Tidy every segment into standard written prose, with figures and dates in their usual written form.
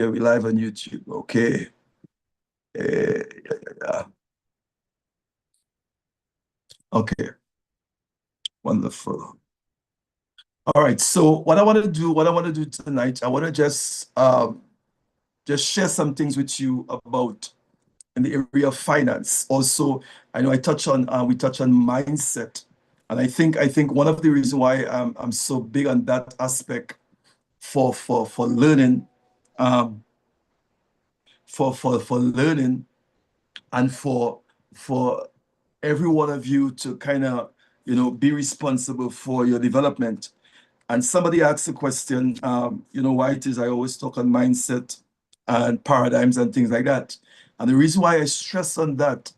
Yeah, we live on YouTube. Okay. Yeah. Okay. Wonderful. All right. So what I want to do tonight, I want to just share some things with you about in the area of finance. Also, I know we touch on mindset, and I think one of the reasons why I'm so big on that aspect for learning, um, for learning, and for every one of you to kind of be responsible for your development. And somebody asked the question, why it is I always talk on mindset and paradigms and things like that. And the reason why I stress on that,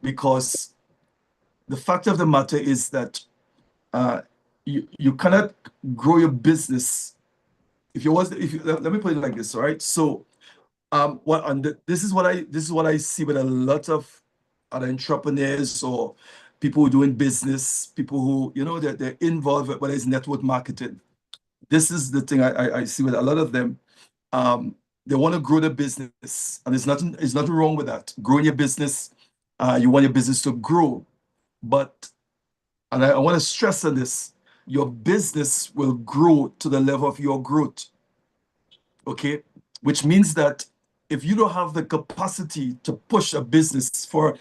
because the fact of the matter is that uh, you cannot grow your business if you let me put it like this, all right? So this is what I see with a lot of other entrepreneurs or people who doing business, people who they're involved with whether it's network marketing. This is the thing I see with a lot of them. They want to grow the business, and there's nothing wrong with that. Growing your business, you want your business to grow, but and I want to stress on this: your business will grow to the level of your growth. Okay, which means that if you don't have the capacity to push a business for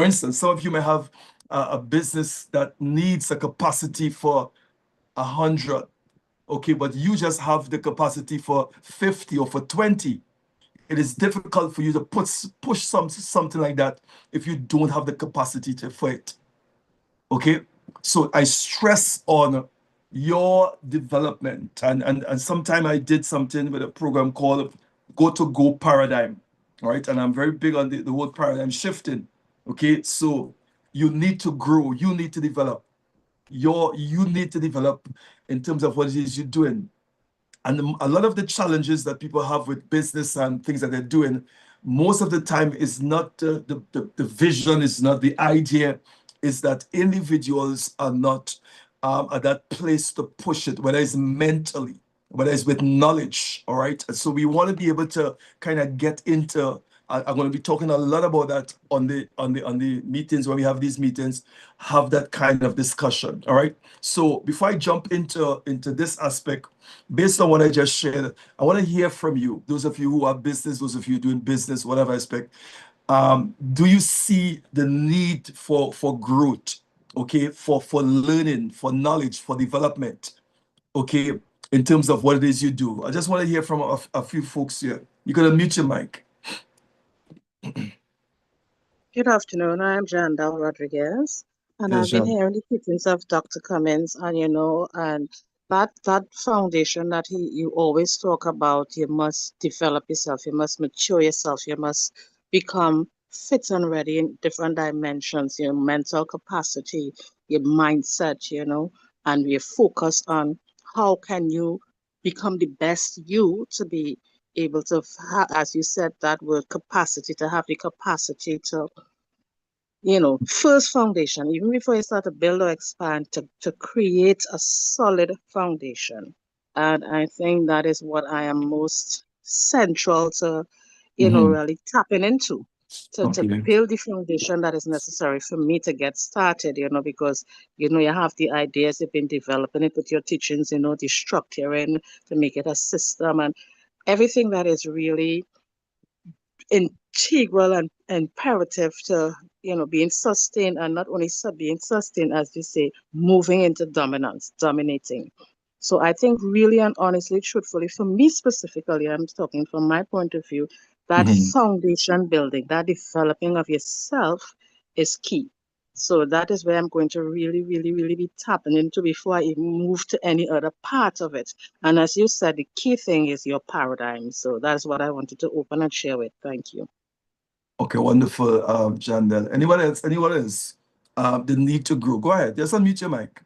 instance, some of you may have a business that needs a capacity for 100, okay, but you just have the capacity for 50 or for 20. It is difficult for you to push something like that if you don't have the capacity for it. Okay, so I stress on your development, and sometime I did something with a program called Go Paradigm. All right, and I'm very big on the whole paradigm shifting. Okay, so you need to grow, you need to develop you need to develop in terms of what it is you're doing. And a lot of the challenges that people have with business and things that they're doing, most of the time is not the vision, is not the idea, is that individuals are not at that place to push it, whether it's mentally, whether it's with knowledge, all right? So we want to be able to kind of get into, I'm going to be talking a lot about that on the meetings when we have these meetings, have that kind of discussion, all right? So before I jump into this aspect, based on what I just shared, I want to hear from you. Those of you who are business, those of you doing business, whatever aspect, do you see the need for growth? Okay, for learning, for knowledge, for development. Okay, in terms of what it is you do. I just want to hear from a few folks here. You gotta mute your mic. Good afternoon. I'm Jandal Rodriguez, and Yes, I've been Jean. hearing the teachings of Dr. Cummings, and and that foundation that you always talk about, you must develop yourself, you must mature yourself, you must become fit and ready in different dimensions, your mental capacity, your mindset, and we're focused on how can you become the best you to be able to, as you said, that word capacity, to have the capacity to first foundation, even before you start to build or expand, to create a solid foundation. And I think that is what I am most central to, Hmm. really tapping into. To Okay. build the foundation that is necessary for me to get started, because you have the ideas, you've been developing it with your teachings, the structuring to make it a system and everything that is really integral and imperative to being sustained, and not only being sustained, as you say, moving into dominance, dominating. So I think really and honestly, truthfully, for me specifically, I'm talking from my point of view, that Hmm. foundation building, that developing of yourself is key. So that is where I'm going to really, really, really be tapping into before I even move to any other part of it. And as you said, the key thing is your paradigm. So that's what I wanted to open and share with. Thank you. Okay, wonderful, Jandel. Anyone else? Anyone else? The need to grow. Go ahead. Just unmute your mic.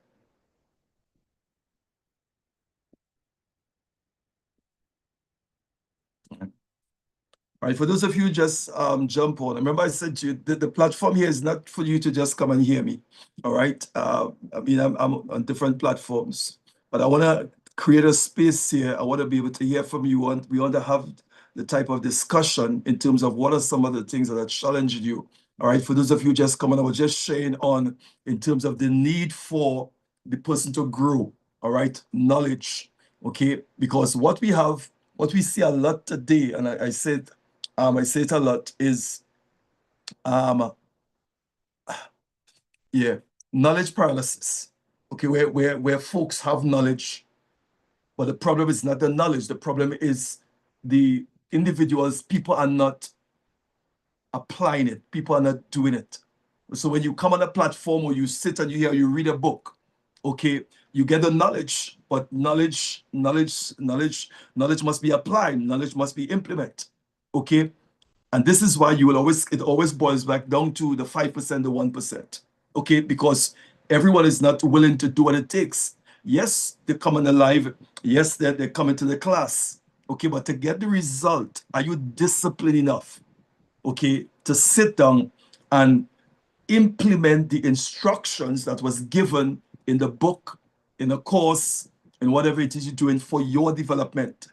All right, for those of you who just jump on, remember I said to you the platform here is not for you to just come and hear me. All right. I mean, I'm on different platforms, but I want to create a space here. I want to be able to hear from you. We want to have the type of discussion in terms of what are some of the things that are challenging you. All right, for those of you just coming, I was just sharing on in terms of the need for the person to grow. All right, knowledge. Okay, because what we have, what we see a lot today, and I say it a lot, is um, yeah, knowledge paralysis. Okay, where folks have knowledge, but the problem is not the knowledge. The problem is the individuals. People are not applying it. People are not doing it. So when you come on a platform or you sit and you read a book, okay, you get the knowledge, but knowledge must be applied. Knowledge must be implemented. Okay, and this is why it always boils back down to the 5%, the 1%. Okay, because everyone is not willing to do what it takes. Yes, they're coming alive. Yes, they're coming to the class. Okay, but to get the result, are you disciplined enough? Okay, to sit down and implement the instructions that was given in the book, in a course, in whatever it is you're doing for your development.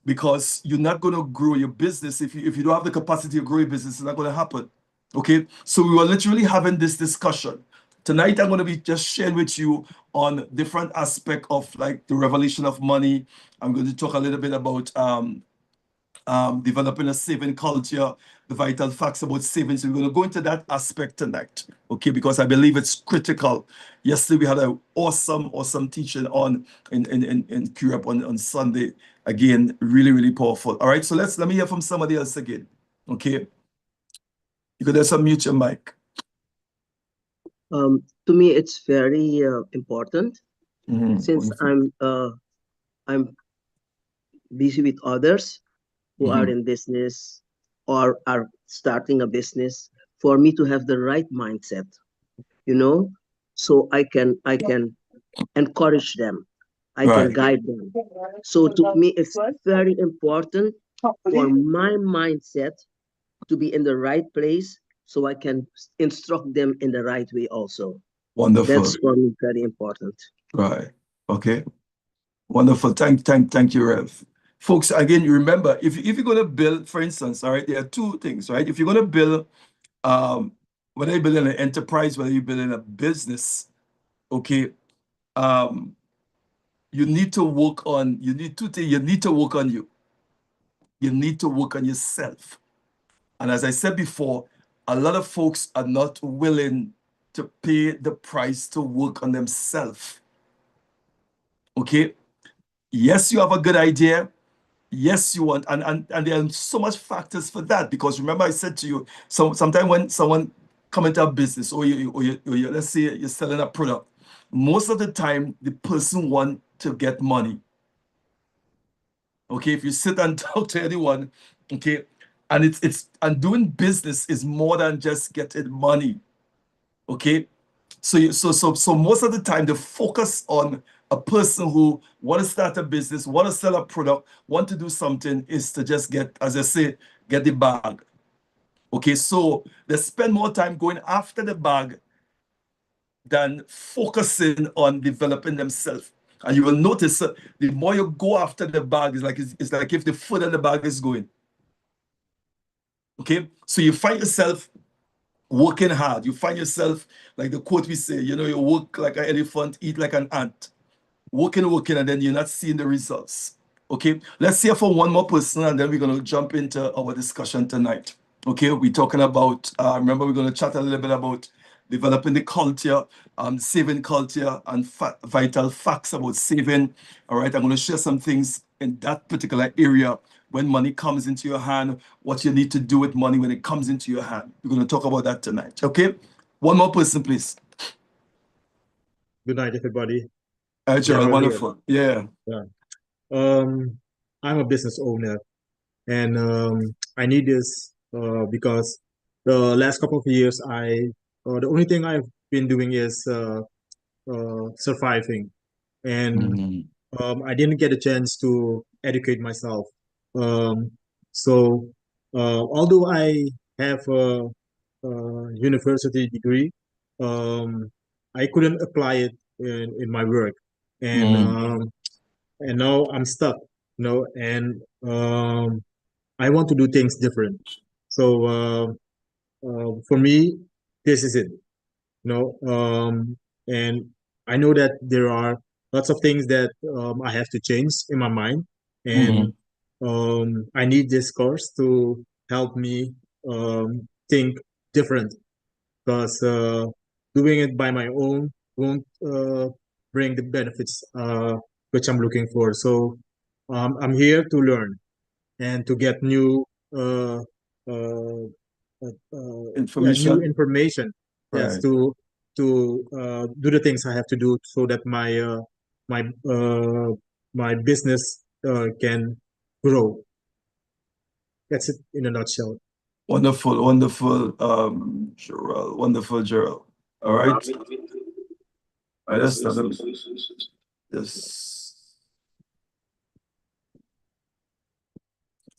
Because you're not going to grow your business if you don't have the capacity to grow your business. It's not going to happen. Okay, so we were literally having this discussion tonight. I'm going to be just sharing with you on different aspect of like the revelation of money. I'm going to talk a little bit about developing a saving culture, the vital facts about savings. So we're going to go into that aspect tonight, okay? Because I believe it's critical. Yesterday we had an awesome teaching on in Europe on Sunday. Again, really powerful. All right, so let me hear from somebody else again, okay? You could just unmute your mic. To me, it's very important since Wonderful. I'm busy with others who are in business or are starting a business. For me to have the right mindset, you know, so I can encourage them, I can Right. guide them. So to me, it's very important for my mindset to be in the right place so I can instruct them in the right way also. Wonderful. That's for me very important. Right. Okay. Wonderful. Thank you, Rev. Folks, again, you remember, if you're going to build, for instance, all right, there are two things, right? If you're going to build, um, whether you're building an enterprise, whether you're building a business, okay, um, you need to work on, you need two things. You need to work on you. You need to work on yourself. And as I said before, a lot of folks are not willing to pay the price to work on themselves. Okay? Yes, you have a good idea. Yes, you want, and there are so much factors for that because remember I said to you, so sometimes when someone come into a business or you let's say you're selling a product, most of the time the person want to get money. Okay, if you sit and talk to anyone, okay, and it's and doing business is more than just getting money. Okay, so most of the time the focus on a person who want to start a business, want to sell a product, want to do something is to just get, as I say, get the bag. Okay, so they spend more time going after the bag than focusing on developing themselves. And you will notice the more you go after the bag, it's like if the further the bag is going. Okay, so you find yourself working hard. You find yourself, like the quote we say, you work like an elephant, eat like an ant. Working, and then you're not seeing the results. Okay, let's hear from one more person, and then we're going to jump into our discussion tonight. Okay, we're talking about, remember, we're going to chat a little bit about developing the culture, saving culture, and vital facts about saving. All right, I'm going to share some things in that particular area. When money comes into your hand, what you need to do with money when it comes into your hand. We're going to talk about that tonight. Okay, one more person, please. Good night, everybody. Gerald, Gerald here. wonderful. Yeah. Yeah. I'm a business owner, and I need this because the last couple of years, the only thing I've been doing is surviving, and Mhm. I didn't get a chance to educate myself. Um, so, although I have a university degree, um, I couldn't apply it in my work, and Mm. um, and now I'm stuck. And I want to do things different. So for me, this is it. And I know that there are lots of things that I have to change in my mind, and I need this course to help me think different, because doing it by my own won't bring the benefits which I'm looking for. So I'm here to learn and to get new uh, uh, new Information. information. Yes, Right. to do the things I have to do so that my my business can grow. That's it in a nutshell. Wonderful, wonderful, Gerald. Wonderful, Gerald. All right. I just yes.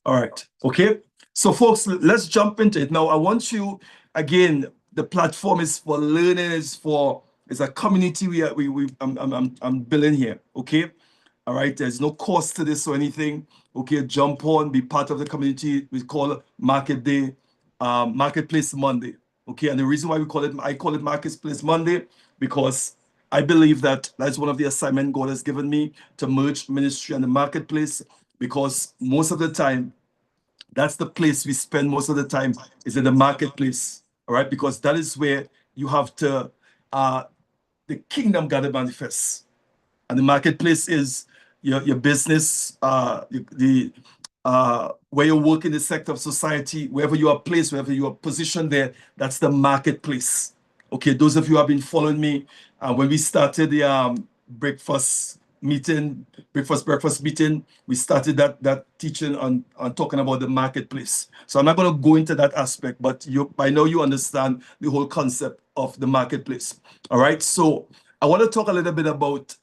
All right. Okay. So, folks, let's jump into it. Now, I want you, again, the platform is for learners, it's a community I'm building here. Okay. All right. There's no cost to this or anything. Okay. Jump on, be part of the community. We call it Market Day, Marketplace Monday. Okay. And the reason why I call it Marketplace Monday, because I believe that's one of the assignment God has given me, to merge ministry and the marketplace, because most of the time, that's the place we spend most of the time, is in the marketplace. All right, because that is where you have to the kingdom got to manifest, and the marketplace is your business, where you work in the sector of society, wherever you are placed, wherever you are positioned there, that's the marketplace. Okay, those of you who have been following me, when we started the breakfast meeting, breakfast meeting, we started that teaching on talking about the marketplace. So I'm not going to go into that aspect, but I know you understand the whole concept of the marketplace. All right, so I want to talk a little bit about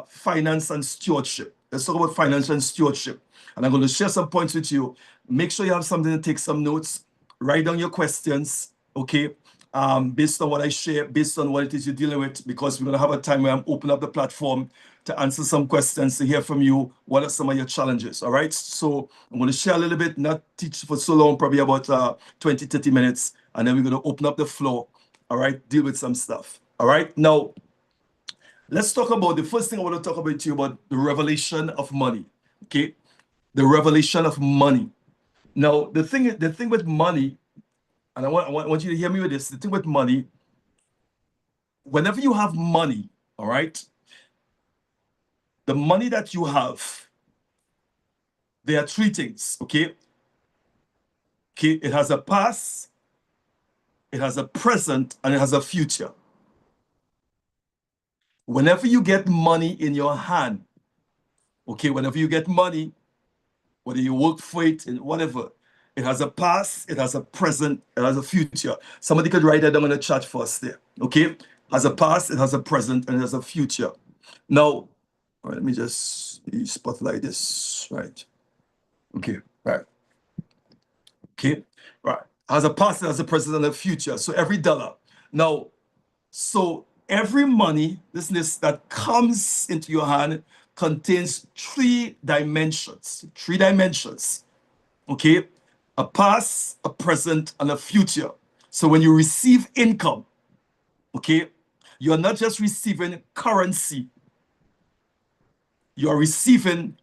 finance and stewardship. Let's talk about finance and stewardship. And I'm going to share some points with you. Make sure you have something to take some notes. Write down your questions, okay? Based on what I share, based on what it is you're dealing with, because we're going to have a time where I'm opening up the platform to answer some questions, to hear from you. What are some of your challenges, all right? So I'm going to share a little bit, not teach for so long, probably about 20, 30 minutes, and then we're going to open up the floor, all right? Deal with some stuff, all right? Now, let's talk about the first thing I want to talk about to you about the revelation of money, okay? The revelation of money. Now, the thing with money, and I want you to hear me with this. The thing with money, whenever you have money, all right, the money that you have, there are three things, okay? Okay, it has a past, it has a present, and it has a future. Whenever you get money in your hand, okay, whenever you get money, whether you work for it and whatever, it has a past, it has a present, it has a future. Somebody could write that down in the chat for us there, okay? Has a past, it has a present, and it has a future. Now, all right, let me just spotlight this, right? Okay, right. Okay, right. Has a past, it has a present, and a future. So every dollar. Now, so every money, this that comes into your hand contains three dimensions. Three dimensions. Okay, a past, a present, and a future. So when you receive income, okay, you're not just receiving currency, you're receiving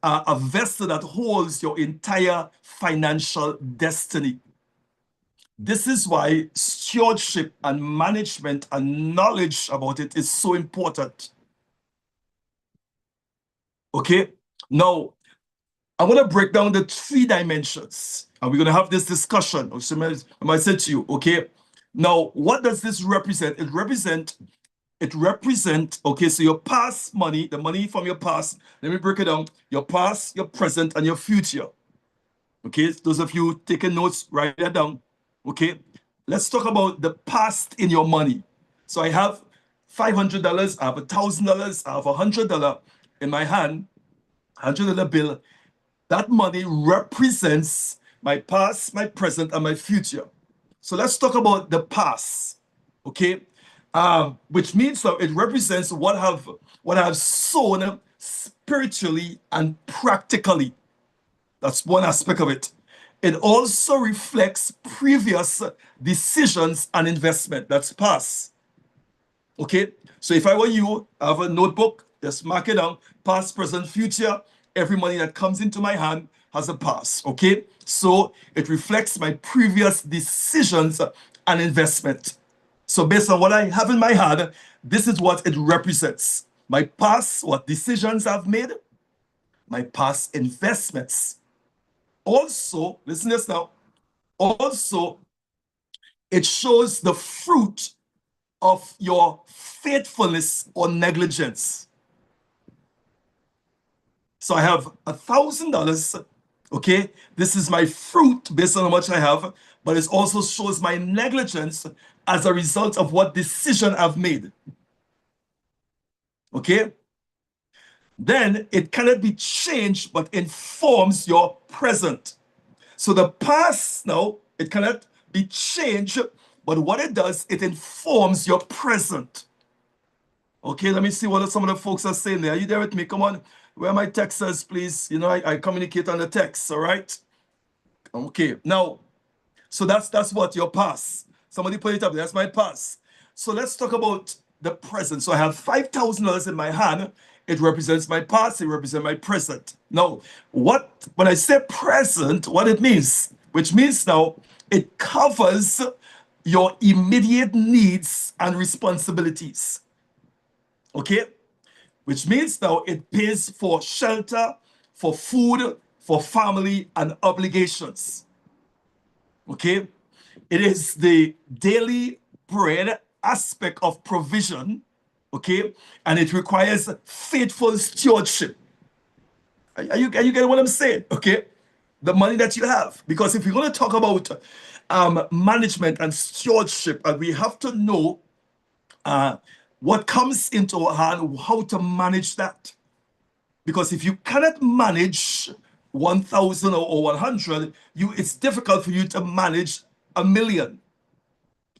a vessel that holds your entire financial destiny. This is why stewardship and management and knowledge about it is so important. Okay, now I want to break down the three dimensions, and we're going to have this discussion. I might say to you, okay, now what does this represent? It represent, okay, so your past money, the money from your past, let me break it down, your past, your present, and your future. Okay, those of you taking notes, write that down. Okay, let's talk about the past in your money. So I have $500, I have $1,000, I have $100 in my hand, $100 bill. That money represents my past, my present, and my future. So let's talk about the past, okay? Which means so it represents what I've sown spiritually and practically. That's one aspect of it. It also reflects previous decisions and investment. That's past. Okay? So if I were you, I have a notebook, just mark it down, past, present, future. Every money that comes into my hand has a past. Okay? So it reflects my previous decisions and investment. So based on what I have in my hand, this is what it represents. My past, what decisions I've made, my past investments. Also, listen to this now. Also, it shows the fruit of your faithfulness or negligence. So I have $1,000. Okay, this is my fruit based on how much I have, but it also shows my negligence as a result of what decision I've made. Okay, then it cannot be changed but informs your present. So the past now, it cannot be changed, but what it does, it informs your present. Okay, let me see what some of the folks are saying there. Are you there with me? Come on, where are my texters, please? You know, I communicate on the text, all right? Okay, now, so that's what your past. Somebody put it up, that's my past. So let's talk about the present. So I have $5,000 in my hand. It represents my past, it represents my present. Now, when I say present, what it means, which means now it covers your immediate needs and responsibilities. Okay? Which means now it pays for shelter, for food, for family, and obligations. Okay? It is the daily bread aspect of provision, okay? And it requires faithful stewardship. Are you getting what I'm saying? Okay? The money that you have. Because if we're going to talk about management and stewardship, and we have to know what comes into our hand, how to manage that. Because if you cannot manage 1,000 or 100, it's difficult for you to manage 1,000,000.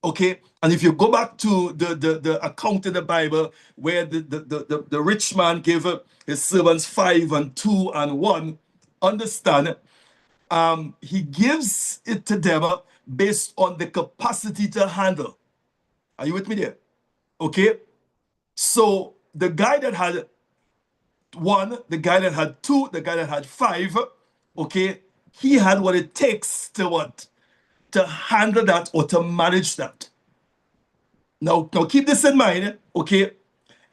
Okay, and if you go back to the account in the Bible where the rich man gave his servants 5 and 2 and 1, understand, he gives it to them based on the capacity to handle. Are you with me there? Okay, so the guy that had 1, the guy that had 2, the guy that had 5, okay, he had what it takes to what? To handle that or to manage that. Now keep this in mind, okay?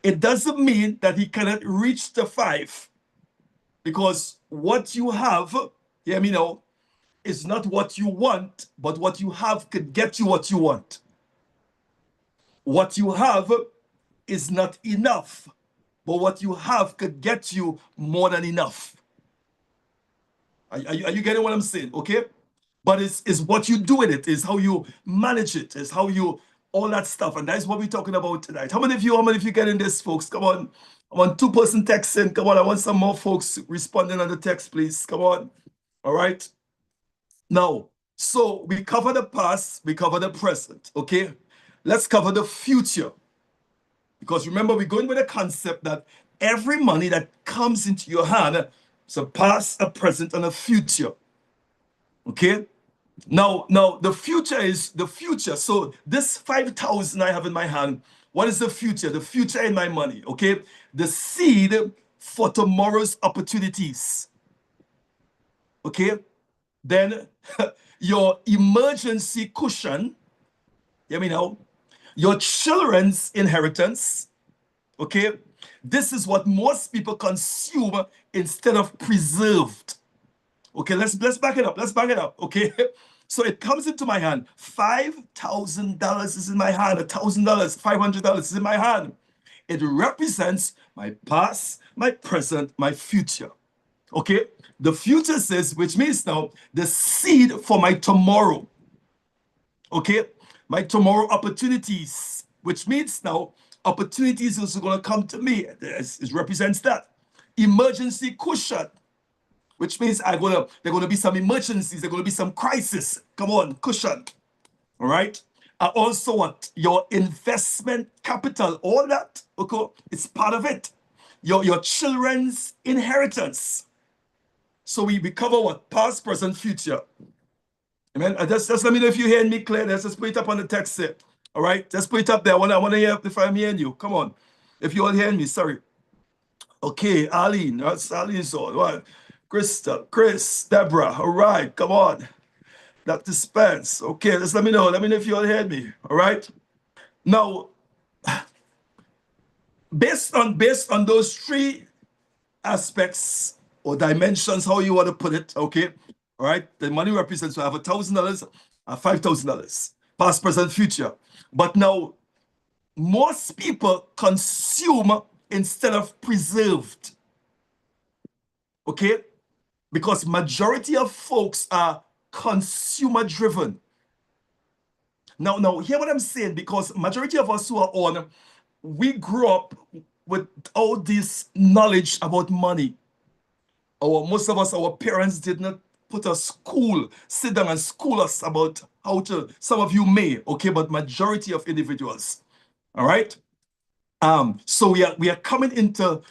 It doesn't mean that he cannot reach the 5, because what you have, hear me now, is not what you want, but what you have could get you what you want. What you have is not enough, but what you have could get you more than enough. Are you getting what I'm saying? Okay? But it's what you do with it, is how you manage it, is how you, all that stuff. And that's what we're talking about tonight. How many of you getting this, folks? Come on. I want 2-person texting. Come on. I want some more folks responding on the text, please. Come on. All right. Now, so we cover the past, we cover the present. Okay. Let's cover the future. Because remember, we're going with the concept that every money that comes into your hand is a past, a present, and a future. Okay. Now the future is the future. So this 5,000 I have in my hand, what is the future? The future in my money, okay? The seed for tomorrow's opportunities. Okay? Then your emergency cushion, hear me now, your children's inheritance, okay? This is what most people consume instead of preserved. Okay, let's back it up. Let's back it up. Okay, so it comes into my hand. $5,000 is in my hand. $1,000, $500 is in my hand. It represents my past, my present, my future. Okay, the future says, which means now the seed for my tomorrow. Okay, my tomorrow opportunities, which means now opportunities is going to come to me. It represents that. Emergency cushion, which means there are going to be some emergencies, there are going to be some crisis. Come on, cushion. All right. Also, what? Your investment capital, all that, okay, it's part of it. Your children's inheritance. So we cover what? Past, present, future. Amen. Just let me know if you hear me clear. Let's just put it up on the text there. All right, just put it up there. I want to hear if I'm hearing you. Come on, if you all hearing me. Sorry. Okay, Arlene. That's Arlene's on. What? Krista, Chris, Deborah. All right, come on. Dr. Spence. Okay, just let me know. Let me know if you all heard me. All right. Now, based on those three aspects or dimensions, how you want to put it, okay, all right, the money represents, so I have $1,000 and $5,000, past, present, future. But now, most people consume instead of preserved, okay, because majority of folks are consumer driven. Now, hear what I'm saying, because majority of us who are on, we grew up with all this knowledge about money. Most of us, our parents did not put us sit down and school us about how to, some of you may, okay, but majority of individuals, all right? So we are coming into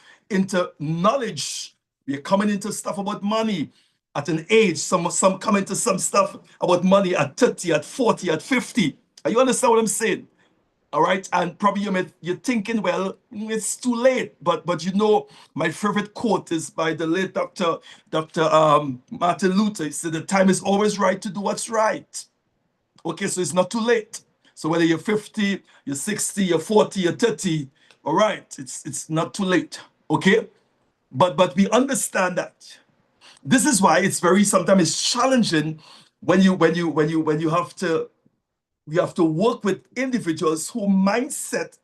knowledge, we are coming into stuff about money at an age, some come into some stuff about money at 30, at 40, at 50. Are you understand what I'm saying? All right, and probably you're thinking, well, it's too late. But you know, my favorite quote is by the late Dr. Martin Luther. He said, "The time is always right to do what's right." Okay, so it's not too late. So whether you're 50, you're 60, you're 40, you're 30, all right, it's not too late. Okay, but we understand that. This is why it's sometimes it's challenging when you have to work with individuals whose mindset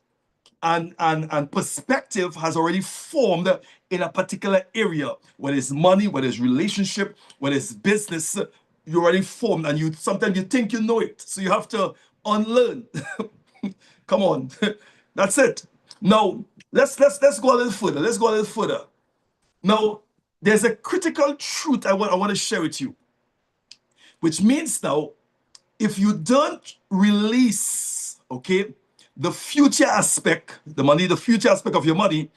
and perspective has already formed in a particular area, whether it's money, whether it's relationship, whether it's business, you already formed, and sometimes you think you know it, so you have to unlearn. Come on, that's it. Now let's go a little further. Let's go a little further. Now there's a critical truth I want to share with you, which means now, if you don't release, okay, the future aspect, the money, the future aspect of your money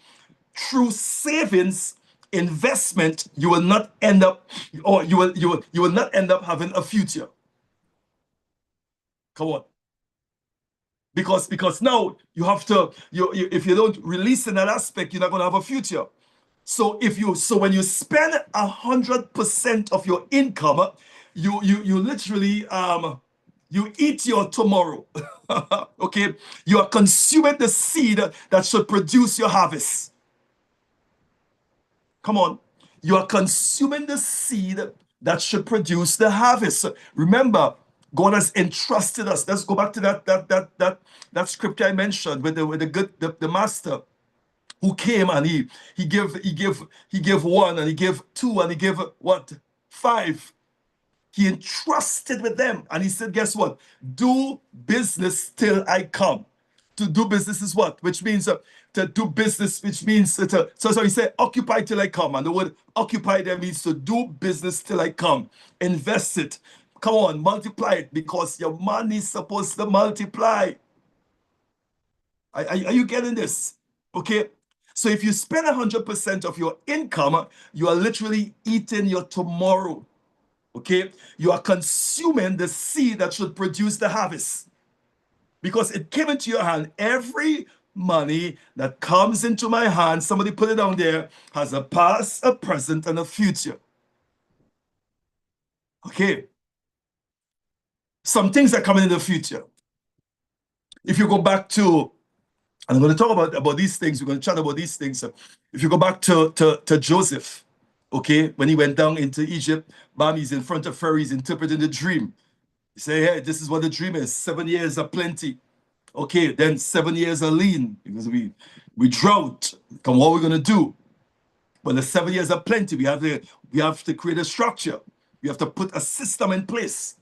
through savings, investment, you will not end up, or you will not end up having a future. Come on. Because now you have to, if you don't release in that aspect, you're not going to have a future. So when you spend 100% of your income, you literally you eat your tomorrow. Okay, you are consuming the seed that should produce your harvest. Come on, you are consuming the seed that should produce the harvest. Remember, God has entrusted us. Let's go back to that scripture I mentioned with the master who came and he gave one, and he gave two, and he gave what? 5. He entrusted with them, and he said, guess what? Do business till I come. To do business is what? Which means to do business, which means so he said, occupy till I come. And the word occupy there means to do business till I come. Invest it. Come on, multiply it, because your money is supposed to multiply. Are you getting this? Okay. So if you spend 100% of your income, you are literally eating your tomorrow. Okay, you are consuming the seed that should produce the harvest, because it came into your hand. Every money that comes into my hand, somebody put it down there, has a past, a present, and a future. Okay, some things are coming in the future. If you go back to, and I'm going to talk about these things, we're going to chat about these things. If you go back to Joseph, okay, when he went down into Egypt, bam, he's in front of Pharaoh, he's interpreting the dream. He say, hey, this is what the dream is. 7 years of plenty. Okay, then 7 years of lean, because we drought. Come, what are we gonna do? But the 7 years of plenty, we have to create a structure. We have to put a system in place.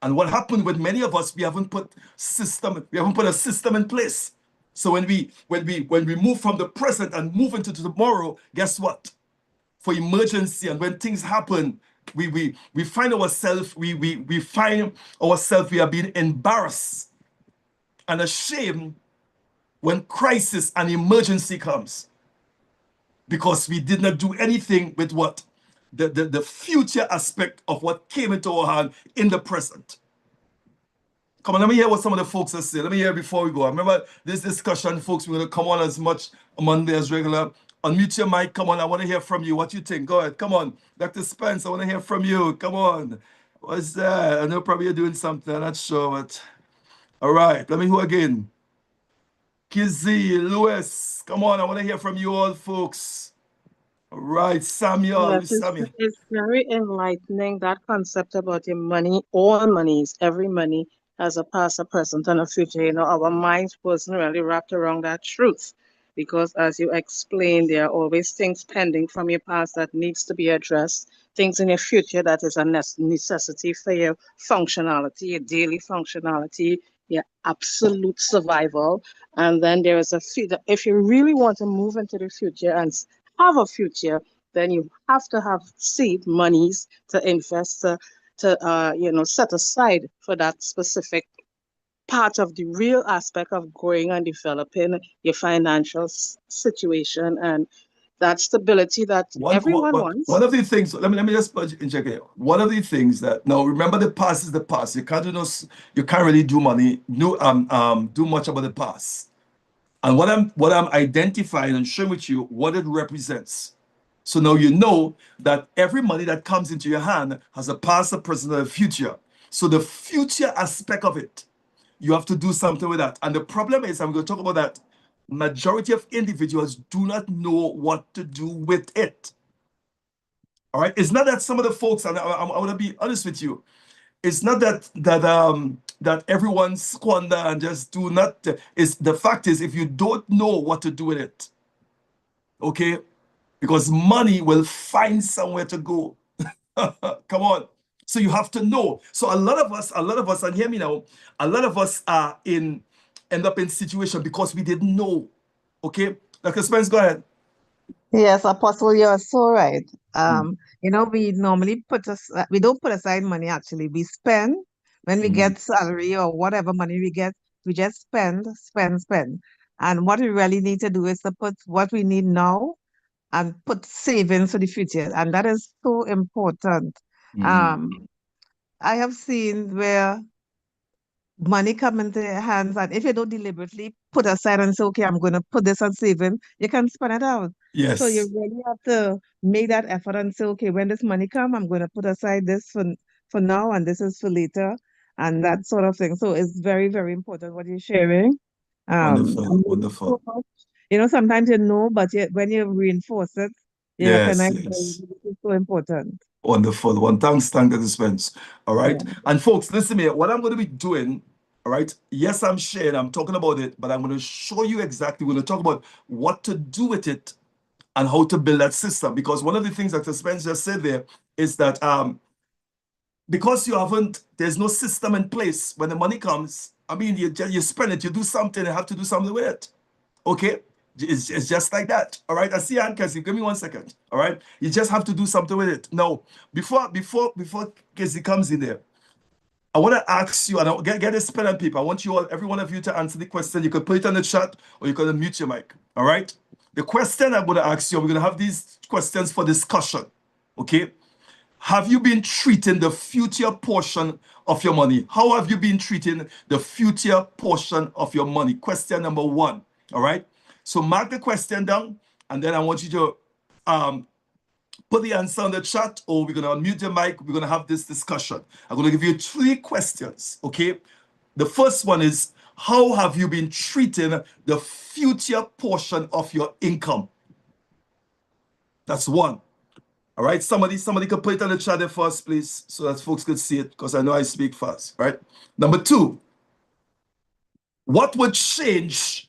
And what happened with many of us, we haven't put a system in place. So when we move from the present and move into tomorrow, guess what? For emergency and when things happen, we find ourselves we are being embarrassed and ashamed when crisis and emergency comes, because we did not do anything with what? the future aspect of what came into our hand in the present. Come on, let me hear what some of the folks are saying. Let me hear before we go. I remember this discussion, folks. We're going to come on as much Monday as regular. Unmute your mic. Come on, I want to hear from you. What you think? Go ahead. Come on. Dr. Spence, I want to hear from you. Come on. What's that? I know probably you're doing something. I'm not sure, but all right. Let me who again? Kizzy, Lewis. Come on, I want to hear from you all, folks. All right, Samuel. Yes, it's very enlightening, that concept about your money. All monies, every money has a past, a present, and a future. You know, our minds wasn't really wrapped around that truth, because as you explained, there are always things pending from your past that needs to be addressed, things in your future that is a necessity for your functionality, your daily functionality, your absolute survival. And then there is a future. If you really want to move into the future and have a future, then you have to have seed monies to invest, to set aside for that specific part of the real aspect of growing and developing your financial situation and that stability that everyone wants. One of the things, let me just inject it. One of the things that, now remember, the past is the past. You can't really do much about the past. And what I'm identifying and sharing with you what it represents. So now you know that every money that comes into your hand has a past, a present, and a future. So the future aspect of it, you have to do something with that. And the problem is, I'm going to talk about that, majority of individuals do not know what to do with it. All right. It's not that some of the folks, and I want to be honest with you, it's not that everyone squander and just do not. It's the fact is, if you don't know what to do with it, okay, because money will find somewhere to go. Come on. So you have to know. So a lot of us, and hear me now, a lot of us end up in situation because we didn't know. Okay, Dr. Spence, go ahead. Yes, Apostle, you're so right. We normally we don't put aside money actually. We spend when we get salary or whatever money we get, we just spend. And what we really need to do is to put what we need now and put savings for the future. And that is so important. I have seen where money come into your hands, and if you don't deliberately put aside and say, okay, I'm going to put this on saving, you can spend it out. Yes. So you really have to make that effort and say, okay, when this money come, I'm going to put aside this for now, and this is for later, and that sort of thing. So it's very, very important what you're sharing. Wonderful. So sometimes you know, but when you reinforce it, you recognize yes. it's so important. Wonderful. Thanks, Dr. Spence. All right. Yeah. And folks, listen to me. What I'm going to be doing, all right, yes, I'm sharing, I'm talking about it, but I'm going to show you exactly, we're going to talk about what to do with it and how to build that system. Because one of the things Dr. Spence just said there is that because there's no system in place when the money comes, I mean, you spend it, you do something, you have to do something with it. Okay? It's just like that. All right. I see Aunt Cassie. Give me 1 second. All right. You just have to do something with it. Now, before Cassie comes in there, I want to ask you, and I'll get this pen and paper. I want you all, every one of you, to answer the question. You can put it on the chat or you can unmute your mic. All right. The question I'm going to ask you, we're going to have these questions for discussion. Okay. Have you been treating the future portion of your money? How have you been treating the future portion of your money? Question number 1. All right. So mark the question down, and then I want you to put the answer on the chat, or we're going to unmute your mic. We're going to have this discussion. I'm going to give you 3 questions, okay? The first one is, how have you been treating the future portion of your income? That's 1. All right, somebody can put it on the chat there first, please, so that folks can see it, because I know I speak fast, right? Number 2, what would change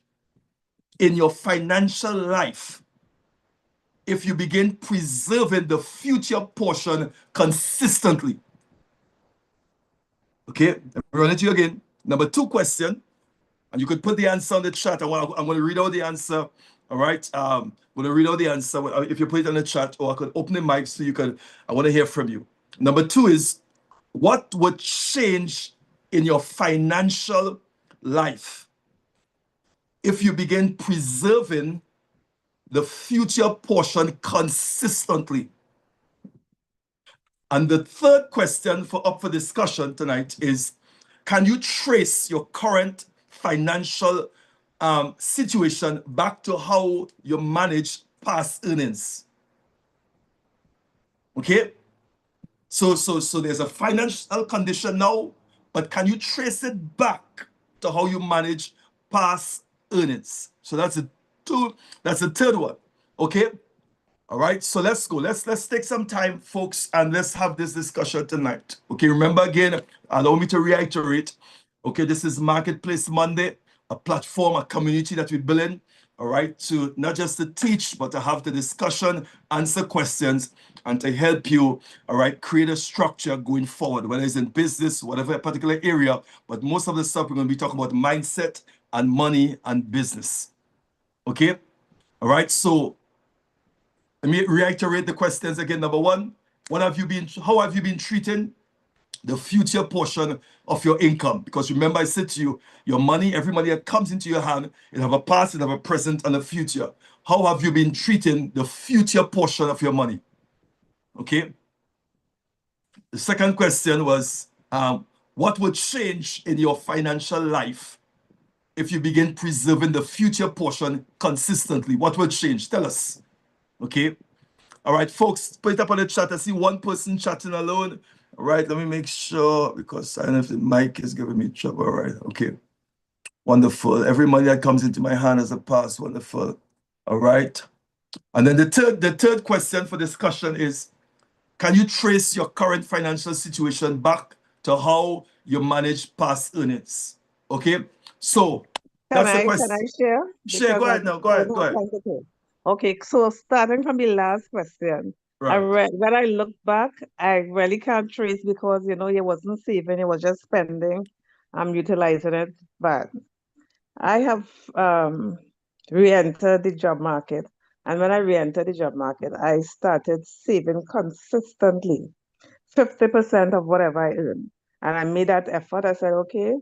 in your financial life if you begin preserving the future portion consistently? Okay, let me run it to you again. Number 2 question, and you could put the answer on the chat. I'm going to read out the answer. All right, I'm going to read out the answer. If you put it on the chat, or I could open the mic so I want to hear from you. Number 2 is, what would change in your financial life if you begin preserving the future portion consistently? And the third question up for discussion tonight is, can you trace your current financial situation back to how you manage past earnings? Okay? So there's a financial condition now, but can you trace it back to how you manage past earnings? So that's the third one. Okay? All right, so let's go. Let's take some time, folks, and let's have this discussion tonight. Okay, remember again, allow me to reiterate. Okay, this is Marketplace Monday, a platform, a community that we're building. All right, to not just to teach, but to have the discussion, answer questions, and to help you, all right, create a structure going forward, whether it's in business, whatever particular area. But most of the stuff we're going to be talking about mindset and money and business. Okay, all right, so let me reiterate the questions again. Number one, how have you been treating the future portion of your income? Because remember, I said to you, your money, every money that comes into your hand, it have a past, it have a present, and a future. How have you been treating the future portion of your money? Okay. The second question was, what would change in your financial life if you begin preserving the future portion consistently? What will change? Tell us. Okay. All right, folks, put it up on the chat. I see one person chatting alone. All right, let me make sure, because I don't know if the mic is giving me trouble. All right, okay. Wonderful. Every money that comes into my hand is a pass. Wonderful. All right. And then the third question for discussion is, can you trace your current financial situation back to how you manage past earnings? Okay, so that's the question. Can I share? Share, go ahead now. Go ahead. Okay, so starting from the last question, Right. when I look back, I really can't trace because, you wasn't saving, you was just spending, utilizing it. But I have re-entered the job market. And when I re-entered the job market, I started saving consistently, 50% of whatever I earn. And I made that effort. I said, okay,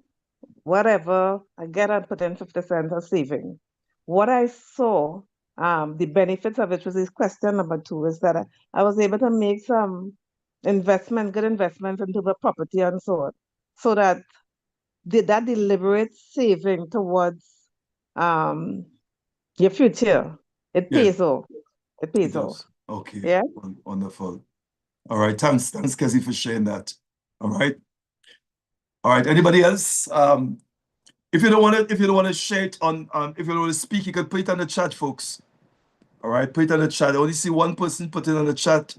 whatever I get, I put in 50% of saving. What I saw, the benefits of it was this question number 2, is that I was able to make some good investments into the property and so on. So that that deliberate saving towards your future, it pays off. It pays off. Okay. Yeah. Wonderful. All right. Thanks, Kezzy, for sharing that. All right. All right. Anybody else? If you don't want to share it if you don't want to speak, you can put it on the chat, folks. All right, put it on the chat. I only see one person put it on the chat.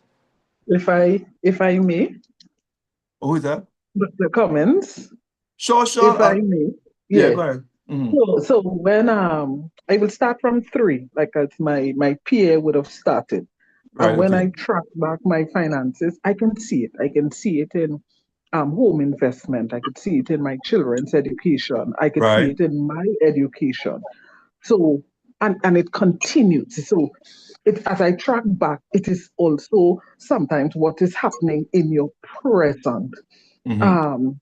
If I may. Who is that? The comments. Sure. If I may. Yeah, go ahead. Mm-hmm. So when I will start from 3, like as my PA would have started. Right, and when I track back my finances, I can see it. I can see it in home investment. I could see it in my children's education. I could see it in my education. So and it continues. So as I track back, it is also sometimes what is happening in your present. Mm-hmm.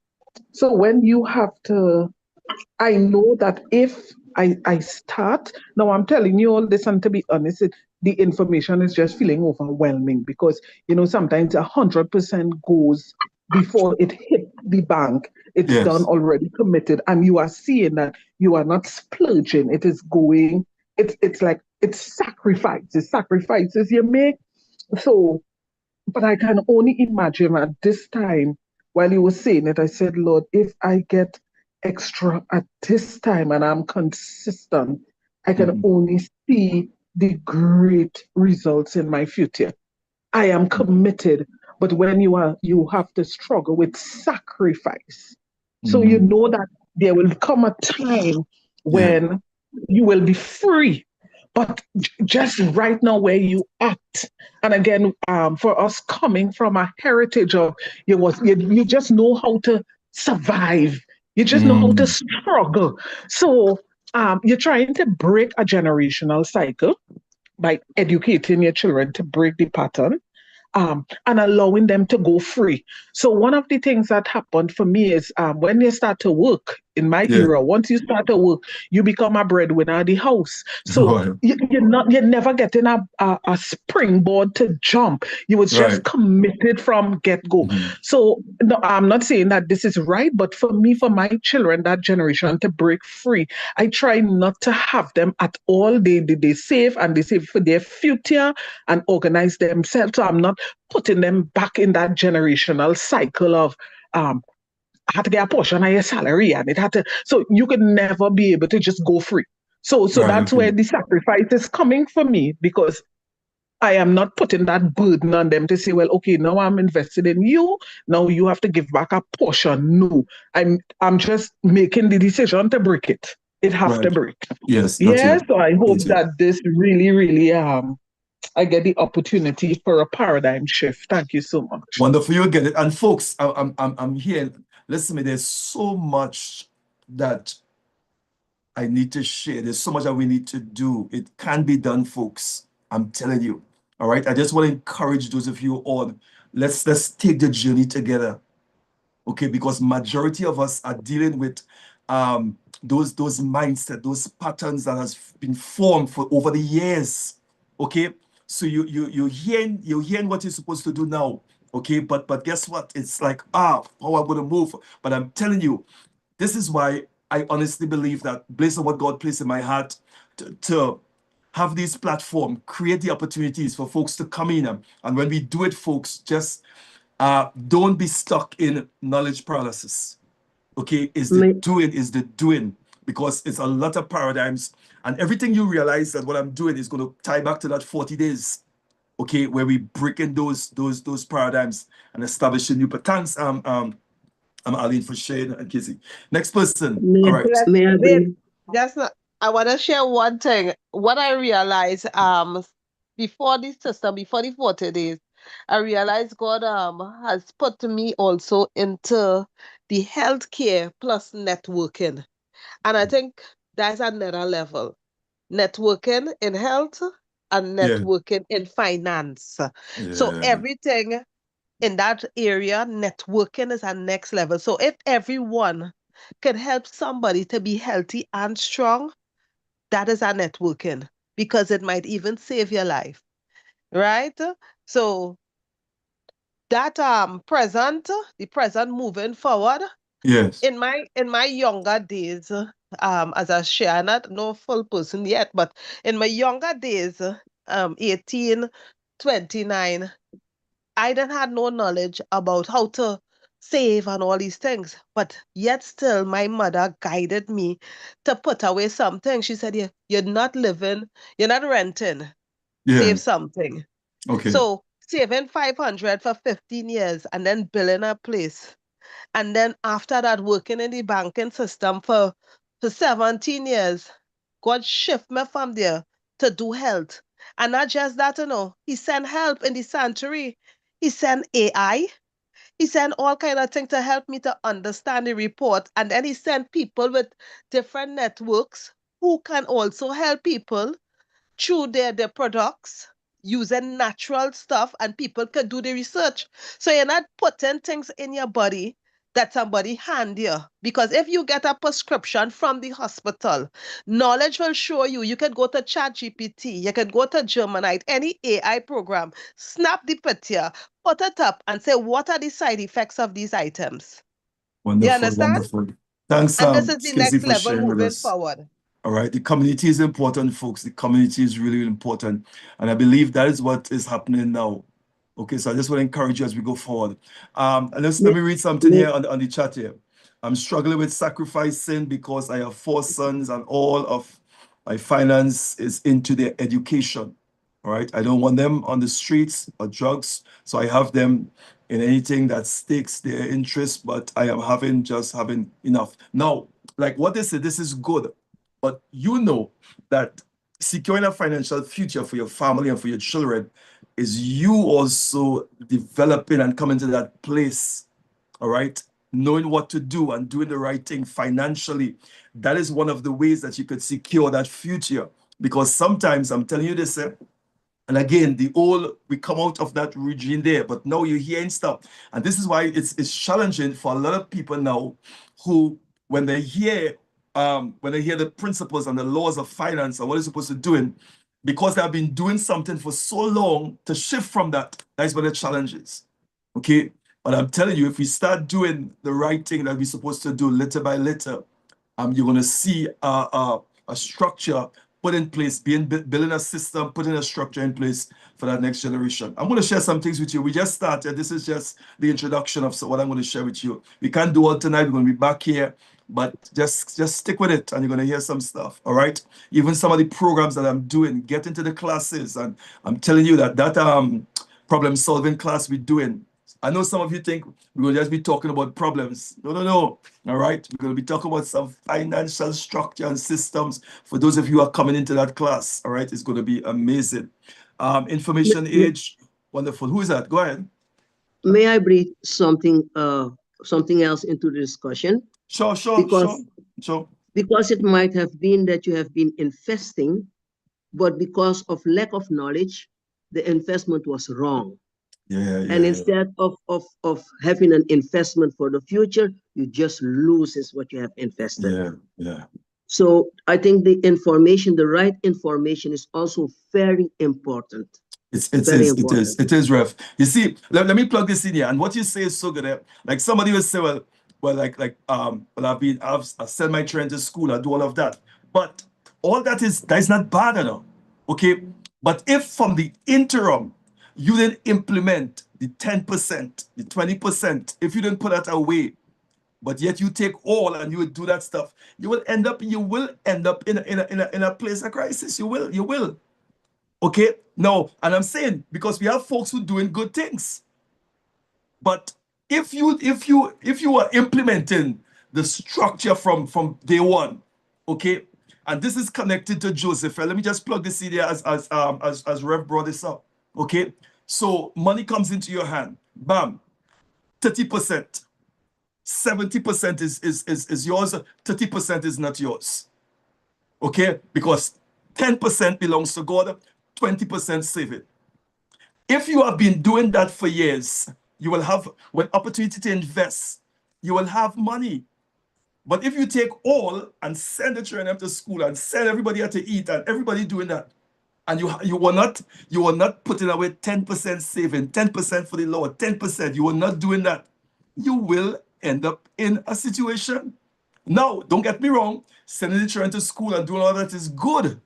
So when you have to, I know that if I start, now I'm telling you all this, and to be honest, the information is just feeling overwhelming because, sometimes 100% goes before it hit the bank. It's done already committed, and you are seeing that you are not splurging. It is going, it's like, it's sacrifices you make. So, but I can only imagine at this time, while you were saying it, I said, Lord, if I get extra at this time and I'm consistent, I can only see the great results in my future. I am committed, but when you have to struggle with sacrifice. So you know that there will come a time when you will be free, but just right now where you at. And again, for us coming from a heritage of you just know how to survive. You just know how to struggle. So you're trying to break a generational cycle by educating your children to break the pattern. And allowing them to go free. So one of the things that happened for me is when you start to work, in my Yeah. era, once you start to work, you become a breadwinner of the house. So Right. you're never getting a springboard to jump. You was Right. just committed from get-go. Mhm. So no, I'm not saying that this is right, but for me, for my children, that generation to break free, I try not to have them at all. They save, and they save for their future and organize themselves. So I'm not putting them back in that generational cycle of I had to get a portion of your salary, and it had to, so you could never be able to just go free. So Right. that's where Okay. the sacrifice is coming for me, because I am not putting that burden on them to say, well, okay, now I'm invested in you. Now you have to give back a portion. No, I'm just making the decision to break it. It have to Right. break. Yes. Got Yeah. you. So I hope Got you. that this really, really I get the opportunity for a paradigm shift. Thank you so much. Wonderful, you get it. And folks, I'm here. Listen to me. There's so much that I need to share. There's so much that we need to do. It can be done, folks. I'm telling you. All right. I just want to encourage those of you on. Let's take the journey together. Okay, because majority of us are dealing with those mindset, those patterns that has been formed for over the years. Okay, so you're hearing what you're supposed to do now. Okay, but guess what? It's like how I'm gonna move. But I'm telling you, this is why I honestly believe that based on what God placed in my heart to have this platform, create the opportunities for folks to come in. And when we do it, folks, just don't be stuck in knowledge paralysis. Okay, is the May, doing, because it's a lot of paradigms, and everything you realize that what I'm doing is going to tie back to that 40 days. Okay, where we break in those paradigms and establishing new patterns. I'm Aline for Shane and Kizzy. Next person. All may, right. Let, may I wait, bring? just not, I want to share one thing. What I realized before this system, before the 40 days, I realized God has put me also into the healthcare plus networking. And I think that's another level. Networking in health and Yeah. networking in finance. So Yeah. everything in that area, networking is at next level. So if everyone can help somebody to be healthy and strong, that is our networking, because it might even save your life, right? So that the present moving forward, Yes. in my younger days, as a share, not no full person yet, but in my younger days, 18, 29, I didn't have no knowledge about how to save and all these things. But yet still my mother guided me to put away something. She said, you're not living, you're not renting, Yeah. save something. Okay. So saving 500 for 15 years and then building a place. And then after that, working in the banking system for 17 years, God shift me from there to do health. And not just that, he sent help in the sanctuary. He sent AI. He sent all kind of things to help me to understand the report. And then he sent people with different networks who can also help people through their products using natural stuff, and people can do the research. So you're not putting things in your body that somebody hand you. Because if you get a prescription from the hospital, knowledge will show you. You can go to ChatGPT, you can go to Germanite, any AI program, snap the picture, put it up and say, what are the side effects of these items? You Wonderful. understand? Wonderful. Thanks, And this is the Skizzy, next for level sharing with moving us. forward. All right, the community is important, folks. The community is really, really important. And I believe that is what is happening now. Okay, so I just want to encourage you as we go forward. And let May, me read something may, here on the chat here. I'm struggling with sacrificing because I have 4 sons and all of my finance is into their education. All right, I don't want them on the streets or drugs, so I have them in anything that stakes their interest, but I am just having enough. Now, like what they said, this is good, but you know that securing a financial future for your family and for your children is you also developing and coming to that place, all right, knowing what to do and doing the right thing financially. That is one of the ways that you could secure that future. Because sometimes, I'm telling you this, and again, we come out of that region there, but now you're hearing stuff. And this is why it's challenging for a lot of people now who when they hear the principles and the laws of finance and what they're supposed to do, because they have been doing something for so long, to shift from that, that's where the challenge is. Okay. But I'm telling you, if we start doing the right thing that we're supposed to do little by little, you're going to see a structure put in place, building a system, putting a structure in place for that next generation. I'm going to share some things with you. We just started. This is just the introduction of what I'm going to share with you. We can't do all tonight. We're going to be back here, but just stick with it and you're going to hear some stuff. All right. Even some of the programs that I'm doing, get into the classes. And I'm telling you that problem solving class we're doing, I know some of you think we're going to just be talking about problems. No, no, no. All right. We're going to be talking about some financial structure and systems for those of you who are coming into that class. All right. It's going to be amazing. Information age. Wonderful. Who is that? Go ahead. May I breathe something else into the discussion? Sure. Because it might have been that you have been investing, but because of lack of knowledge, the investment was wrong. And instead of having an investment for the future, you just loses what you have invested. So I think the right information is also very important. It is, Ref. You see, let me plug this in here. And what you say is so good. Like somebody will say, well, I've sent my children to school, I do all of that. But all that is not bad enough. Okay. But if from the interim you didn't implement the 10%, the 20%, if you didn't put that away, but yet you take all and you would do that stuff, you will end up in a place of crisis. You will. Okay. No, and I'm saying because we have folks who doing good things. But if you are implementing the structure from day one, okay, and this is connected to Joseph. Let me just plug this in here as Rev brought this up. Okay, so money comes into your hand, bam, 30%, 70% is yours, 30% is not yours. Okay, because 10% belongs to God, 20% save it. If you have been doing that for years, you will have, when opportunity to invest, you will have money. But if you take all and send the children to school and send everybody out to eat and everybody doing that, and you were not putting away 10% saving, 10% for the Lord, 10%, you were not doing that, you will end up in a situation. Now, don't get me wrong, sending the children to school and doing all that is good.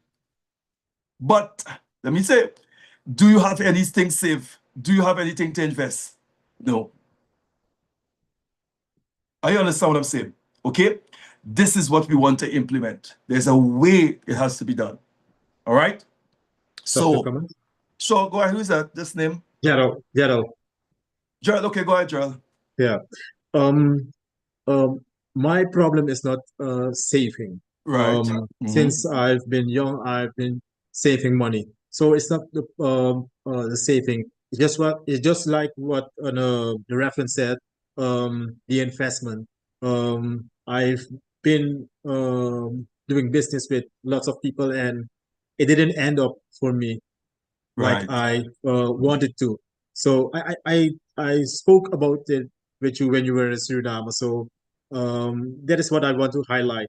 But let me say, do you have anything saved? Do you have anything to invest? No. I understand what I'm saying. Okay? This is what we want to implement. There's a way it has to be done. All right? So, sure, go ahead. Who is that? This name? Gerald. Gerald, okay, go ahead, Gerald. Yeah. My problem is not saving. Right. Since I've been young, I've been saving money. So it's not the saving. It's just like what the reference said. The investment. I've been doing business with lots of people, and it didn't end up for me like I wanted to. So I spoke about it with you when you were in Suriname. So that is what I want to highlight.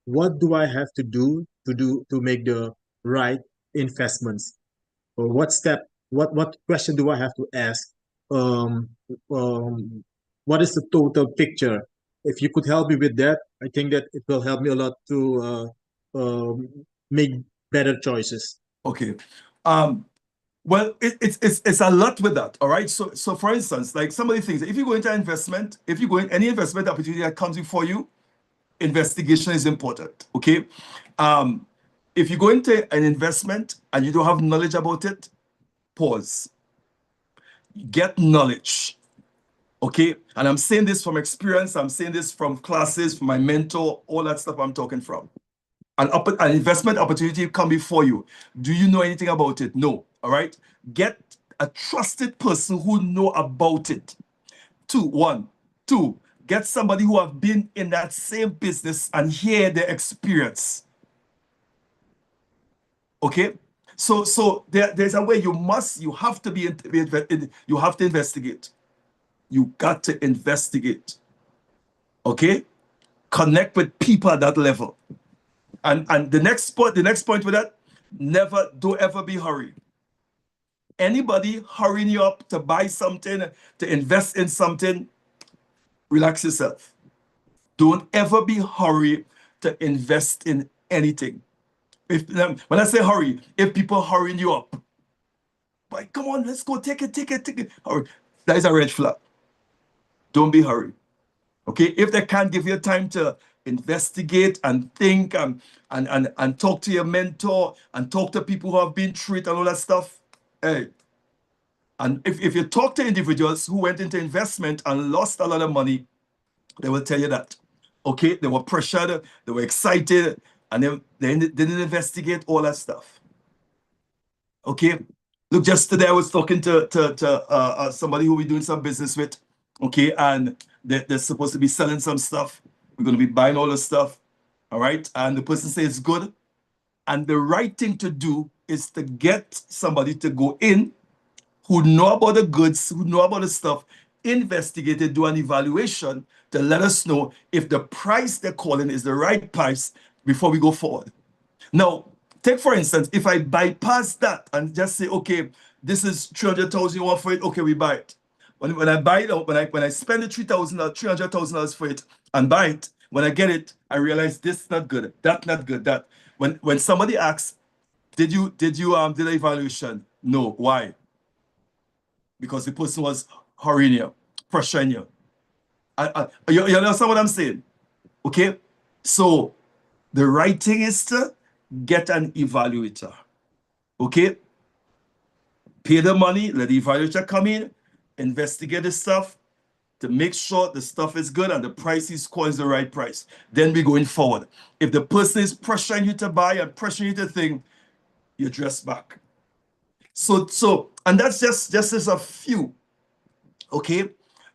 What do I have to do to make the right investments? Or what question do I have to ask? What is the total picture? If you could help me with that, I think that it will help me a lot to make better choices. Okay. Well, it's a lot with that. All right. So for instance, like some of the things, if you go into investment, if you go in any investment opportunity that comes before you, investigation is important. Okay. If you go into an investment and you don't have knowledge about it, pause. Get knowledge. Okay. And I'm saying this from experience. I'm saying this from classes, from my mentor, all that stuff I'm talking from. An investment opportunity come before you. Do you know anything about it? No. All right. Get a trusted person who know about it. Two, get somebody who have been in that same business and hear their experience. Okay. So there's a way you have to investigate. You got to investigate. Okay. connect with people at that level. And the next point with that, don't ever be hurried. Anybody hurrying you up to buy something, to invest in something, relax yourself. Don't ever be hurried to invest in anything. When I say hurry, if people hurrying you up, like, come on, let's go, take it. Hurry. That is a red flag. Don't be hurried. Okay, if they can't give you time to investigate and think and talk to your mentor and talk to people who have been through it and all that stuff, hey. And if you talk to individuals who went into investment and lost a lot of money, they will tell you that. Okay, they were pressured, they were excited, and they didn't investigate all that stuff. Okay, look, just today I was talking to somebody who we're doing some business with. Okay, and they're supposed to be selling some stuff. We're going to be buying all the stuff. All right, and the person says it's good. And the right thing to do is to get somebody to go in who know about the goods, who know about the stuff, investigate it, do an evaluation to let us know if the price they're calling is the right price before we go forward. Now, take for instance, if I bypass that and just say, okay, this is 300,000 you want for it, okay, we buy it. When I buy it, when I spend the $300,000 for it and buy it, when I get it, I realize this is not good, that not good, that. When somebody asks, did you did the evaluation? No. Why? Because the person was hurrying you, pressuring you. You understand what I'm saying? Okay? So the right thing is to get an evaluator. Okay? Pay the money, let the evaluator come in, investigate the stuff to make sure the stuff is good and the price is quoted the right price. Then we're going forward. If the person is pressuring you to buy and pressuring you to think, you dress back. So and that's just as a few. Okay,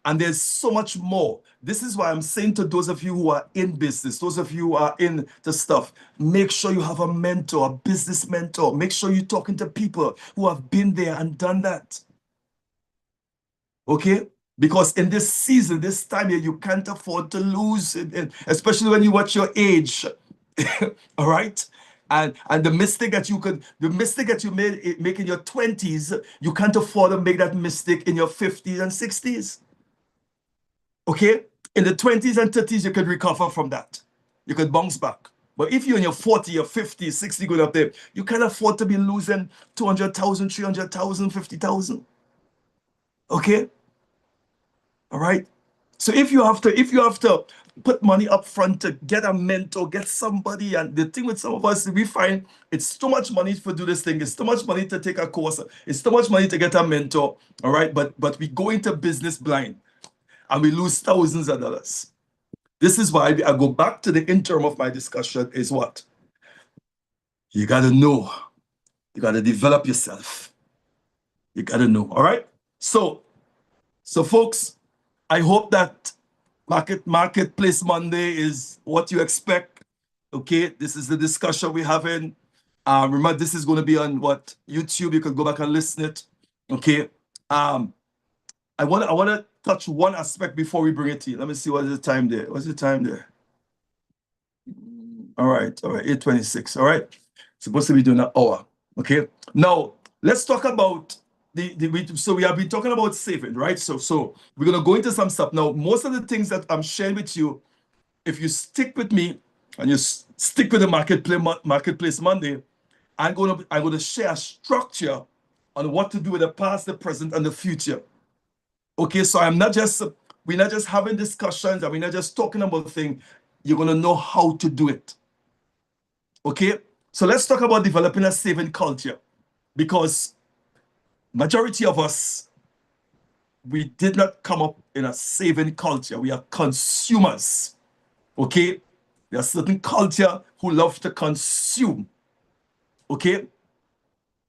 and there's so much more. This is why I'm saying to those of you who are in business, those of you who are in the stuff, make sure you have a mentor, a business mentor. Make sure you're talking to people who have been there and done that. Okay, because in this season, this time here, you can't afford to lose, especially when you watch your age. All right. And the mistake that you make in your 20s, you can't afford to make that mistake in your 50s and 60s. Okay? In the 20s and 30s, you could recover from that. You could bounce back. But if you're in your 40, your 50, 60 going up there, you can't afford to be losing 200,000, 300,000, 50,000. Okay? All right? So if you have to put money up front to get a mentor, get somebody, and the thing with some of us, we find it's too much money to do this thing. It's too much money to take a course. It's too much money to get a mentor. All right, but we go into business blind, and we lose thousands of dollars. This is why I go back to the interim of my discussion is what? You got to know. You got to develop yourself. You got to know. All right. So folks, I hope that Marketplace Monday is what you expect. Okay, this is the discussion we're having. Remember, this is going to be on what YouTube. You can go back and listen it. Okay. I want to touch one aspect before we bring it to you. Let me see what is the time there. What's the time there? All right, 8:26. All right, supposed to be doing an hour. Okay. Now let's talk about so we have been talking about saving, right? So we're gonna go into some stuff now. Most of the things that I'm sharing with you, if you stick with me and you stick with the Marketplace Monday, I'm gonna share a structure on what to do with the past, the present, and the future. Okay, so we're not just having discussions and we're not just talking about things. You're gonna know how to do it. Okay, so let's talk about developing a saving culture, because majority of us, we did not come up in a saving culture. We are consumers. Okay, there are certain culture who love to consume. Okay,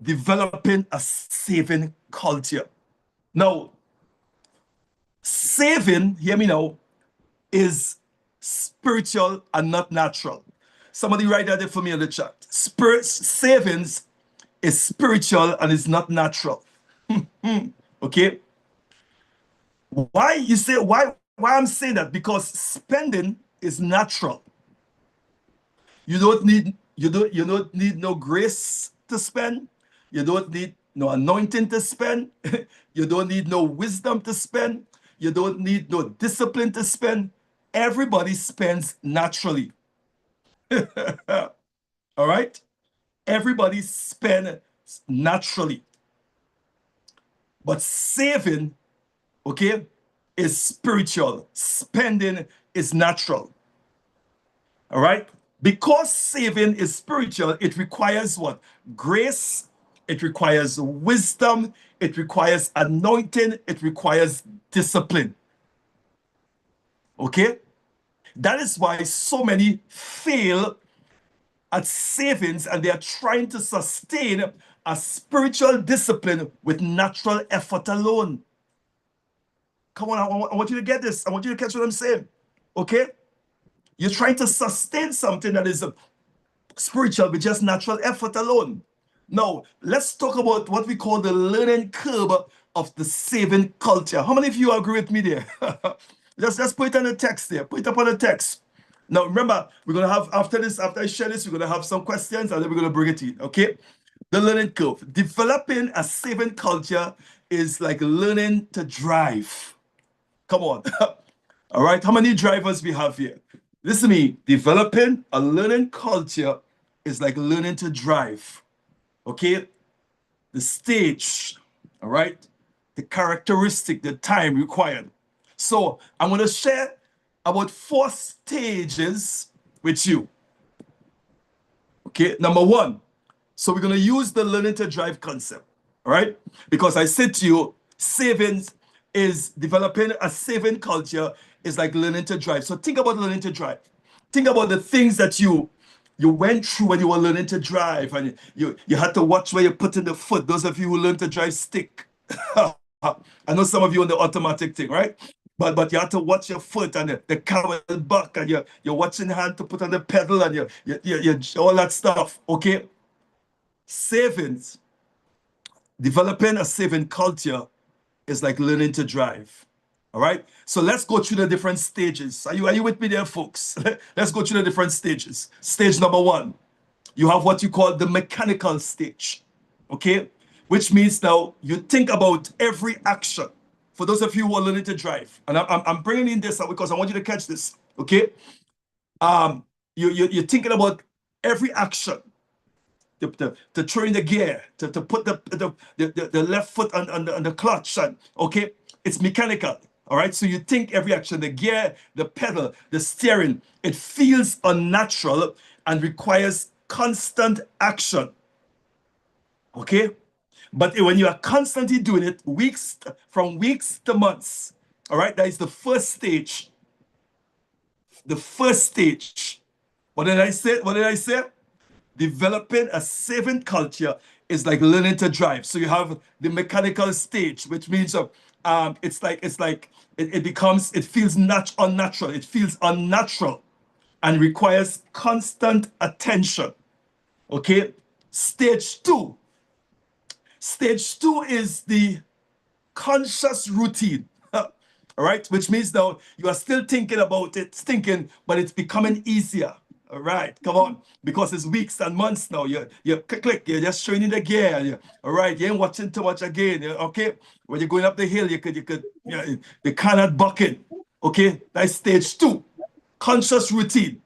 developing a saving culture. Now, saving, hear me now, is spiritual and not natural. Somebody write that there for me in the chat. Savings is spiritual and is not natural. Okay. Why I'm saying that? Because spending is natural. You don't need no grace to spend. You don't need no anointing to spend. You don't need no wisdom to spend. You don't need no discipline to spend. Everybody spends naturally. All right? Everybody spends naturally. But saving, okay, is spiritual. Spending is natural. All right? Because saving is spiritual, it requires what? Grace, it requires wisdom, it requires anointing, it requires discipline. Okay? That is why so many fail at savings and they are trying to sustain a spiritual discipline with natural effort alone. Come on, I want you to get this. I want you to catch what I'm saying. Okay? You're trying to sustain something that is spiritual with just natural effort alone. Now, let's talk about what we call the learning curve of the saving culture. How many of you agree with me there? Let's put it on the text there. Put it up on the text. Now, remember, we're going to have, after I share this, we're going to have some questions and then we're going to bring it in, okay? The learning curve. Developing a saving culture is like learning to drive. Come on. All right, how many drivers we have here? Listen to me. Developing a learning culture is like learning to drive. Okay? The stage, all right? The characteristic, the time required. So I'm going to share about 4 stages with you. Okay, number 1. So we're going to use the learning to drive concept, all right? Because I said to you, savings is developing a saving culture is like learning to drive. So think about learning to drive. Think about the things that you went through when you were learning to drive, and you had to watch where you put in the foot. Those of you who learn to drive stick. I know some of you on the automatic thing, right? But you have to watch your foot and the car will buck, and you're watching the hand to put on the pedal and you all that stuff. Okay. Savings, developing a saving culture is like learning to drive. All right. So let's go through the different stages. Are you with me there, folks? Let's go through the different stages. Stage number 1, you have what you call the mechanical stage. Okay, which means now you think about every action. For those of you who are learning to drive, and I'm bringing in this because I want you to catch this. Okay, you're thinking about every action. To throw in the gear, to put the left foot on the clutch, and okay, it's mechanical. All right, so you think every action, the gear, the pedal, the steering, it feels unnatural and requires constant action. Okay, but when you are constantly doing it, from weeks to months, all right, that is the first stage. The first stage. What did I say? Developing a saving culture is like learning to drive. So you have the mechanical stage, which means it feels unnatural. It feels unnatural and requires constant attention. Okay. Stage 2 is the conscious routine. All right, which means now you are still thinking about it, but it's becoming easier. All right, come on, because it's weeks and months now. You click, you're just showing in the gear. All right, you ain't watching too much again. Okay, when you're going up the hill, you cannot buck in. Okay, that's stage 2, conscious routine.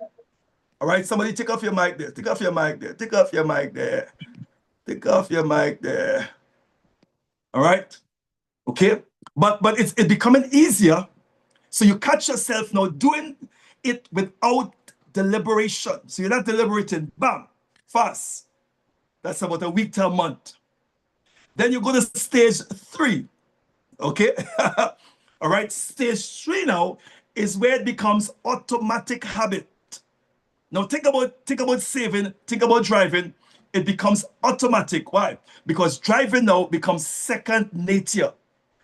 All right, somebody take off your mic there. Take off your mic there. Take off your mic there. Take off your mic there. All right, okay, but it's becoming easier. So you catch yourself now doing it without deliberation. So you're not deliberating, bam, fast. That's about a week to a month. Then you go to stage 3, okay? All right, stage 3 now is where it becomes automatic habit. Now think about saving, think about driving. It becomes automatic. Why? Because driving now becomes second nature.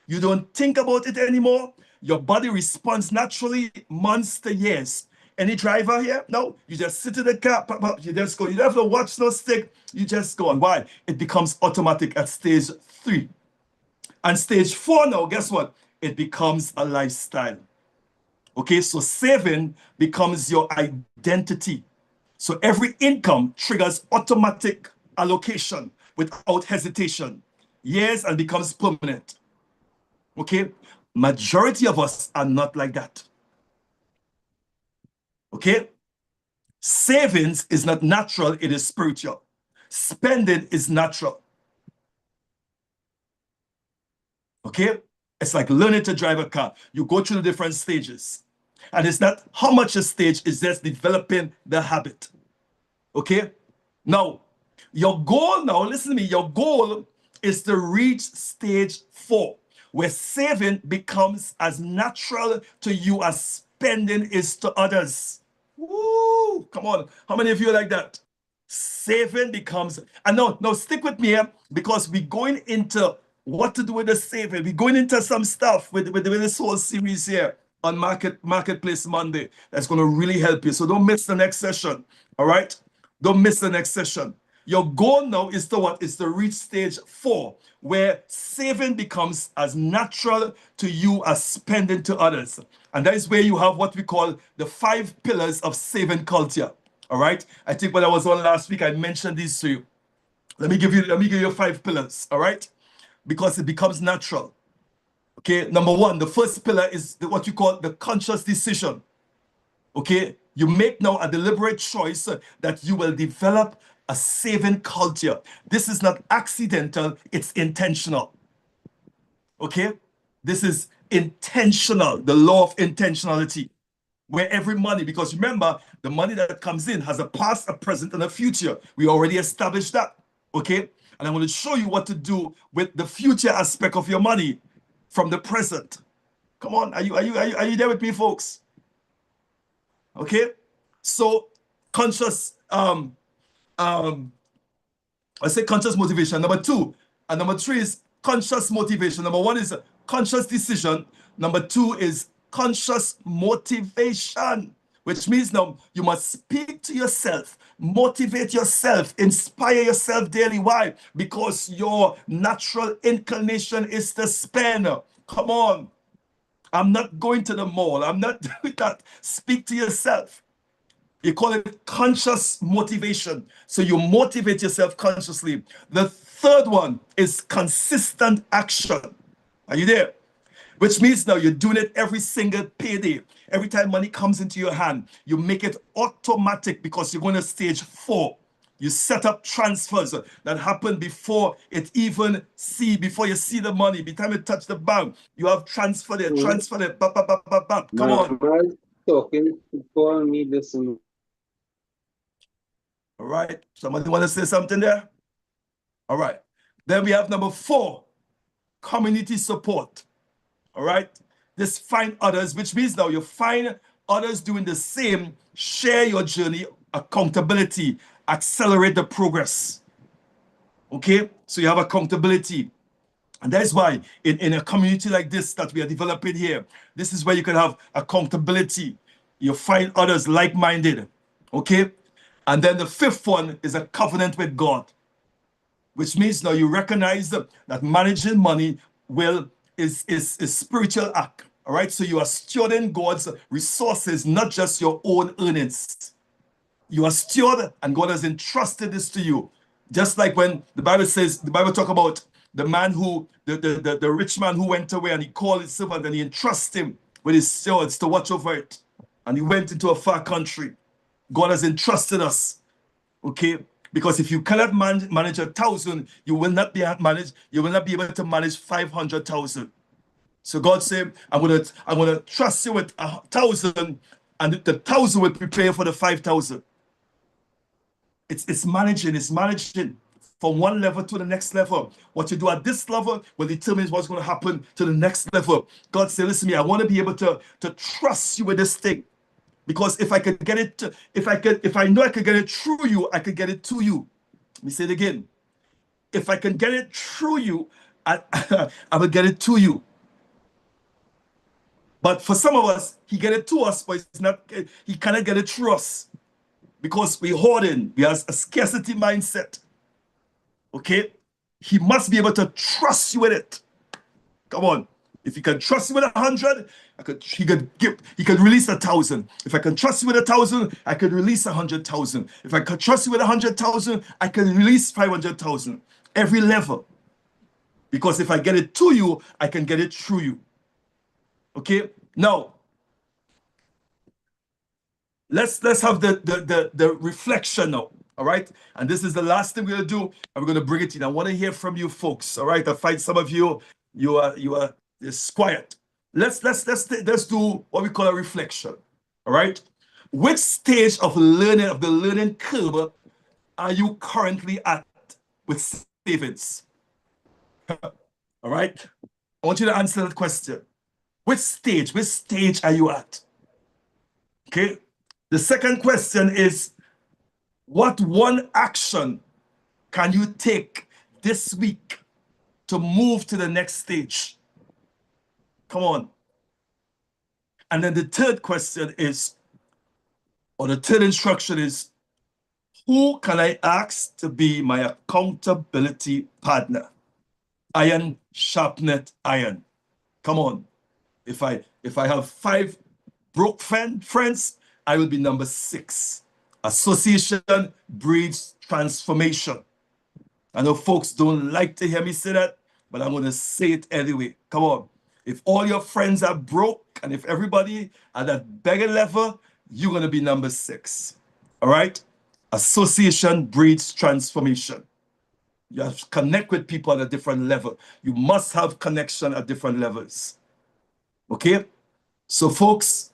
You don't think about it anymore. Your body responds naturally, months to years. Any driver here? No, you just sit in the car, you just go. You don't have to watch no stick. You just go on. Why? It becomes automatic at stage 3. And stage 4 now, guess what? It becomes a lifestyle. Okay, so saving becomes your identity. So every income triggers automatic allocation without hesitation. Years and becomes permanent. Okay, majority of us are not like that. Okay, savings is not natural, it is spiritual. Spending is natural. Okay, it's like learning to drive a car. You go through the different stages, and it's not how much a stage is, just developing the habit. Okay, now your goal, now listen to me, your goal is to reach stage 4, where saving becomes as natural to you as spending is to others. Woo! Come on, how many of you are like that? Saving becomes, and now stick with me here, because we're going into what to do with the saving. We're going into some stuff with this whole series here on Marketplace Monday that's going to really help you. So don't miss the next session. All right, don't miss the next session. Your goal now is to what? Is to reach stage 4, where saving becomes as natural to you as spending to others. And that is where you have what we call the 5 pillars of saving culture. All right, I think when I was on last week, I mentioned these to you. Let me give you 5 pillars. All right, because it becomes natural. Okay, number 1, the first pillar is what you call the conscious decision. Okay, you make now a deliberate choice that you will develop a saving culture. This is not accidental, it's intentional. Okay, this is intentional, the law of intentionality, where every money, because remember, the money that comes in has a past, a present, and a future. We already established that. Okay, and I'm going to show you what to do with the future aspect of your money from the present. Come on, are you there with me, folks? Okay, so conscious I say conscious motivation. Number 2, and number 3 is conscious motivation. Number 1 is conscious decision. Number 2 is conscious motivation, which means now you must speak to yourself, motivate yourself, inspire yourself daily. Why? Because your natural inclination is to spend. Come on. I'm not going to the mall. I'm not doing that. Speak to yourself. You call it conscious motivation. So you motivate yourself consciously. The third one is consistent action. Are you there? Which means now you're doing it every single payday. Every time money comes into your hand, you make it automatic because you're going to stage 4. You set up transfers that happen before before you see the money. By the time you touch the bank, you have transferred it, bap, bap, bap, bap, bap. Come on. Talking, call me listen. All right. Somebody want to say something there? All right. Then we have number 4, community support. All right. This find others, which means now you find others doing the same, share your journey, accountability, accelerate the progress. Okay. So you have accountability. And that's why in a community like this that we are developing here, this is where you can have accountability. You find others like-minded. Okay. And then the 5th one is a covenant with God, which means now you recognize that managing money is spiritual act. All right, so you are stewarding God's resources, not just your own earnings. You are steward, and God has entrusted this to you. Just like when the Bible talk about the man the rich man who went away and he called his servant and he entrusted him with his stewards to watch over it. And he went into a far country. God has entrusted us, okay? Because if you cannot manage 1,000, you will not be able to manage 500,000. So God said, I'm gonna trust you with 1,000, and the 1,000 will prepare for the 5,000. It's managing from one level to the next level. What you do at this level will determine what's going to happen to the next level. God said, listen to me, I want to be able to trust you with this thing. Because if I could get it, if I know I could get it through you, I could get it to you. Let me say it again. If I can get it through you, I will get it to you. But for some of us, he get it to us, but he cannot get it through us. Because we hoarding, we have a scarcity mindset. Okay? He must be able to trust you with it. Come on. If he can trust you with 100, he could release 1,000. If I can trust you with 1,000, I could release 100,000. If I can trust you with 100,000, I can release 500,000. Every level. Because if I get it to you, I can get it through you. Okay? Now, let's have the reflection now. All right, and this is the last thing we're gonna do, and we're gonna bring it in. I want to hear from you folks. All right, I find some of you are just quiet. Let's do what we call a reflection. All right, which stage of the learning curve are you currently at with savings? All right, I want you to answer that question. Which stage are you at? Okay. The second question is, what one action can you take this week to move to the next stage? Come on. And then the third question is, or the third instruction is, who can I ask to be my accountability partner? Iron sharpeneth iron. Come on. If I have 5 broke friends, I will be number 6. Association breeds transformation. I know folks don't like to hear me say that, but I'm going to say it anyway. Come on. If all your friends are broke, and if everybody at that beggar level, you're going to be number 6. All right? Association breeds transformation. You have to connect with people at a different level. You must have connection at different levels. Okay? So, folks,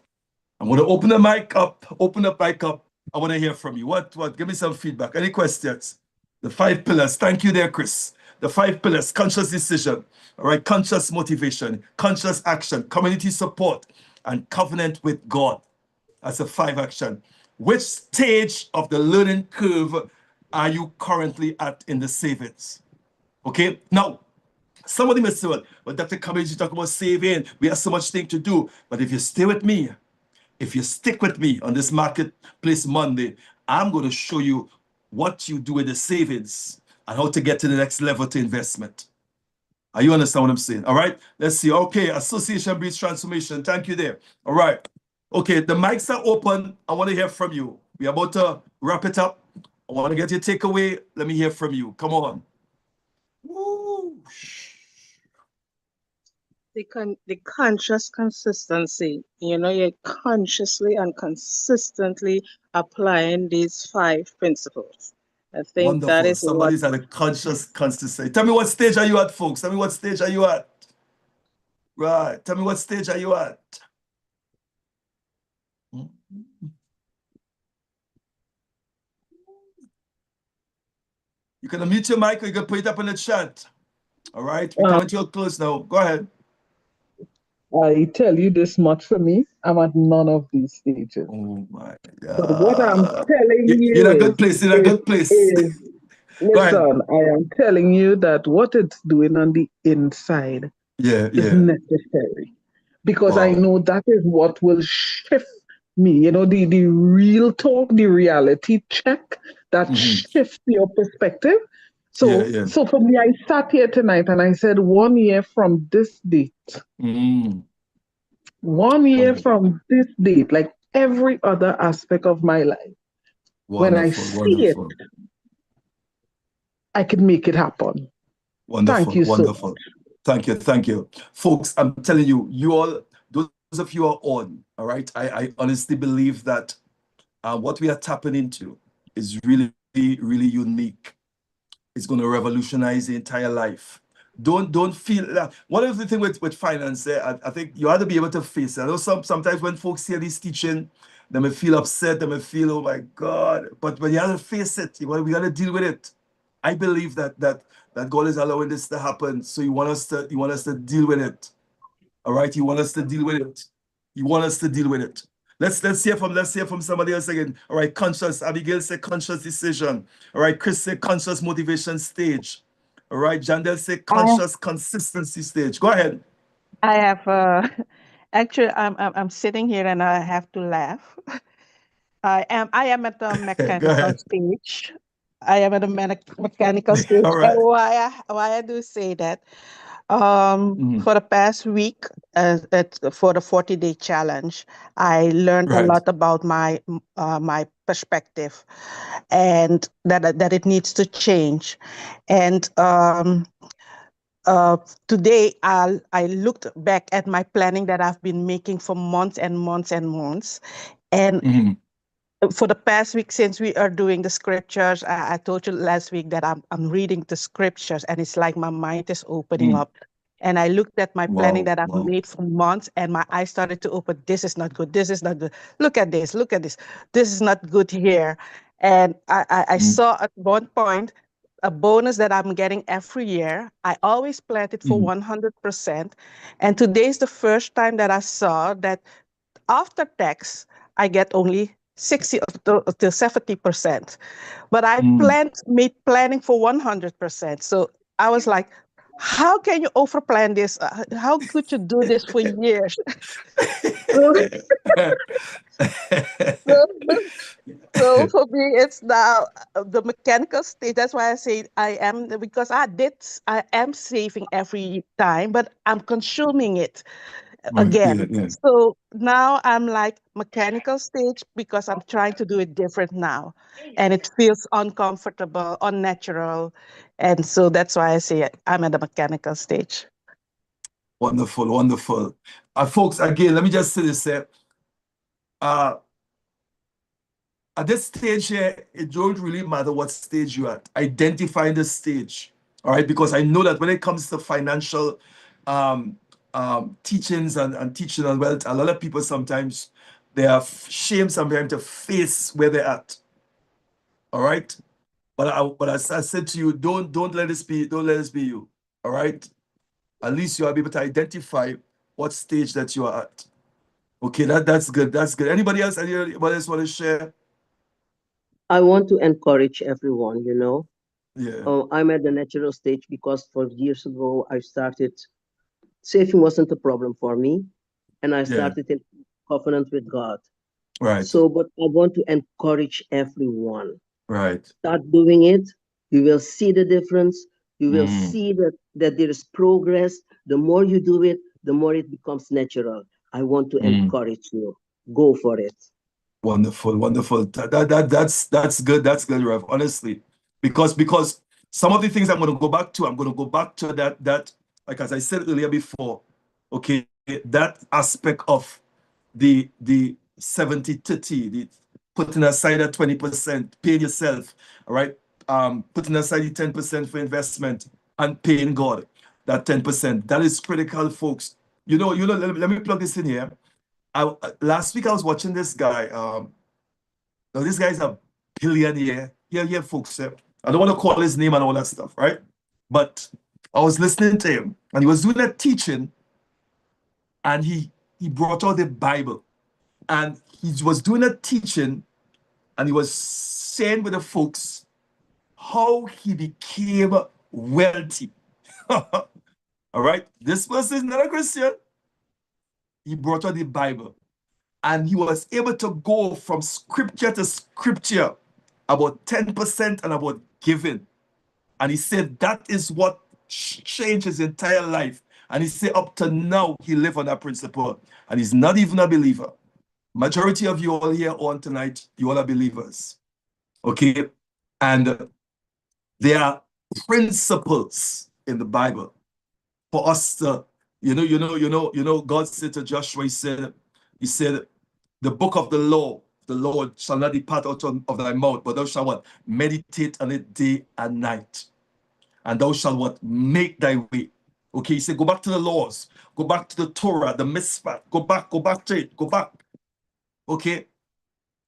I'm going to open the mic up. I want to hear from you. What? Give me some feedback. Any questions? The 5 pillars. Thank you there, Chris. The 5 pillars: conscious decision, all right, conscious motivation, conscious action, community support, and covenant with God. That's a 5 action. Which stage of the learning curve are you currently at in the savings? Okay, now, somebody may say, well, Dr. Cummings, you talk about saving. We have so much thing to do. But if you stay with me, if you stick with me on this Marketplace Monday, I'm going to show you what you do with the savings and how to get to the next level to investment. Are you understand what I'm saying? All right, let's see. Okay, association breeds transformation. Thank you there. All right. Okay, the mics are open. I want to hear from you. We're about to wrap it up. I want to get your takeaway. Let me hear from you. Come on. Woo. The conscious consistency, you're consciously and consistently applying these 5 principles. I think that Wonderful. is what Somebody's at a conscious consistency. Tell me, what stage are you at, folks? Tell me, what stage are you at? Right. Tell me, what stage are you at? You can unmute your mic or you can put it up in the chat. All right. We're coming to a close now. Go ahead. I tell you this much for me, I'm at none of these stages. Oh my But what I'm God. telling you You're in a good place. You're in a good place. Go ahead. listen, I am telling you that what it's doing on the inside is necessary. Because I Wow. know that is what will shift me. The real talk, the reality check that shifts your perspective. So, Yeah. so for me, I sat here tonight and I said, 1 year from this date, 1 year from this date, like every other aspect of my life, when I see it, I can make it happen. Thank you so much. Thank you. Folks, I'm telling you, those of you are on, all right? I honestly believe that what we are tapping into is really, really unique. It's going to revolutionize the entire life. Don't feel one of the things with finance, I think you have to be able to face it. I know sometimes when folks hear this teaching, they may feel upset, they may feel, oh my God. But when you have to face it, we got to deal with it. I believe that God is allowing this to happen. So you want us to deal with it. All right, you want us to deal with it. You want us to deal with it. Let's hear from somebody else again. All right, conscious. Abigail said conscious decision. All right, Chris said conscious motivation stage. All right, Jandel said conscious consistency stage. Go ahead. I have actually I'm sitting here and I have to laugh. I am at the Go mechanical ahead. stage. I am at a mechanical stage. All And right. why I do say that? For the past week, for the 40-day challenge, I learned a Right. lot about my perspective, and that it needs to change. And today, I looked back at my planning that I've been making for months and months and months, and Mhm. for the past week, since we are doing the scriptures, I told you last week that I'm reading the scriptures, and it's like my mind is opening Mm. up. And I looked at my planning Wow. that I've Wow. made for months, and my eyes started to open. This is not good. This is not good. Look at this. Look at this. This is not good here. And I Mm. saw at one point a bonus that I'm getting every year. I always planned it for Mm. 100%. And today is the first time that I saw that after tax, I get only 60 to 70%. But I Mm. made planning for 100%. So I was like, how can you overplan this? How could you do this for years? So, so for me, it's now the mechanical state. That's why I say because I am saving every time, but I'm consuming it Right. Yeah. again. Yeah. So now I'm like mechanical stage because I'm trying to do it different now. And it feels uncomfortable, unnatural. And so that's why I say I'm at the mechanical stage. Wonderful. Wonderful. Folks, again, let me just say this. Uh, at this stage here, it don't really matter what stage you're at. Identify the stage. All right. Because I know that when it comes to financial um, teachings and teaching and wealth, a lot of people sometimes they are shame sometimes to face where they're at. All right. But as I said to you, don't let this be you. All right. At least you are able to identify what stage that you are at. Okay, that's good. That's good. Anybody else? Anybody else want to share? I want to encourage everyone, Yeah, I'm at the natural stage because 4 years ago I started, saving wasn't a problem for me, and I yeah, started in covenant with God. right, So, but I want to encourage everyone. right. Start doing it. You will see the difference. You will Mm, see that there is progress. The more you do it, the more it becomes natural. I want to mm. encourage you. Go for it. Wonderful, wonderful. That's good. That's good, Rev. Honestly, because some of the things I'm going to go back to, I'm going to go back to that like as I said earlier before. Okay, that aspect of the 70-30, the putting aside that 20%, paying yourself, all right? Putting aside the 10% for investment and paying God that 10%. That is critical, folks. Let me plug this in here. Last week I was watching this guy. Now this guy is a billionaire. Here, folks. I don't want to call his name and all that stuff, right? But I was listening to him, and he was doing a teaching, and he brought out the Bible, and he was doing a teaching, and he was saying with the folks how he became wealthy. All right, this person is not a Christian. He brought out the Bible, and he was able to go from scripture to scripture about 10% and about giving. And he said that is what changed his entire life. And he said up to now, he lived on that principle. And he's not even a believer. Majority of you all here on tonight, you all are believers. Okay? And there are principles in the Bible for us to, God said to Joshua, he said, the book of the law, the Lord shall not depart out of thy mouth, but thou shalt what? Meditate on it day and night. And thou shalt what? Make thy way. Okay, he said, go back to the laws, go back to the Torah, the Mitzvah, go back to it, go back. Okay,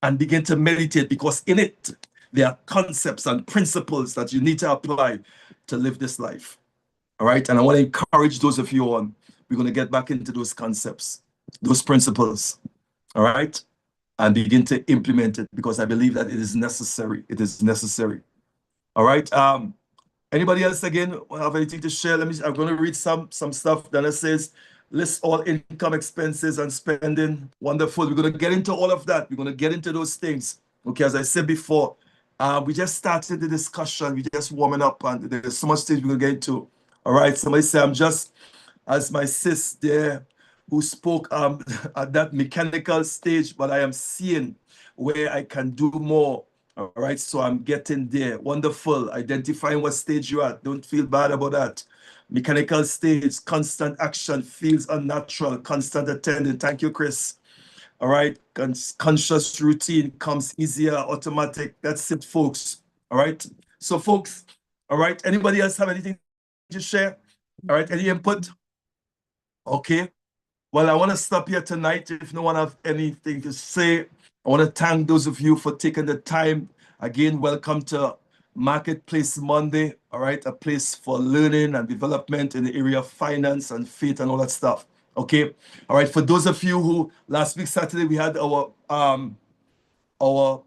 and begin to meditate because in it, there are concepts and principles that you need to apply to live this life. All right, and I want to encourage those of you on, we're going to get back into those concepts, those principles. All right, and begin to implement it because I believe that it is necessary. It is necessary. All right. Anybody else again have anything to share? I'm going to read some stuff that it says list all income, expenses, and spending. Wonderful. We're going to get into all of that. We're going to get into those things. Okay, as I said before, we just started the discussion. We just warming up, and there's so much things we're going to get into. All right. Somebody say, I'm just as my sis there who spoke at that mechanical stage, but I am seeing where I can do more. All right. So I'm getting there. Wonderful. Identifying what stage you're at. Don't feel bad about that. Mechanical stage, constant action feels unnatural, constant attending. Thank you, Chris. All right. Conscious routine comes easier, automatic. That's it, folks. All right. So, folks, all right. Anybody else have anything to share? All right. Any input? Okay. Well, I want to stop here tonight. If no one have anything to say, I want to thank those of you for taking the time. Again, welcome to Marketplace Monday. All right. A place for learning and development in the area of finance and faith and all that stuff. Okay. All right. For those of you who last week Saturday we had our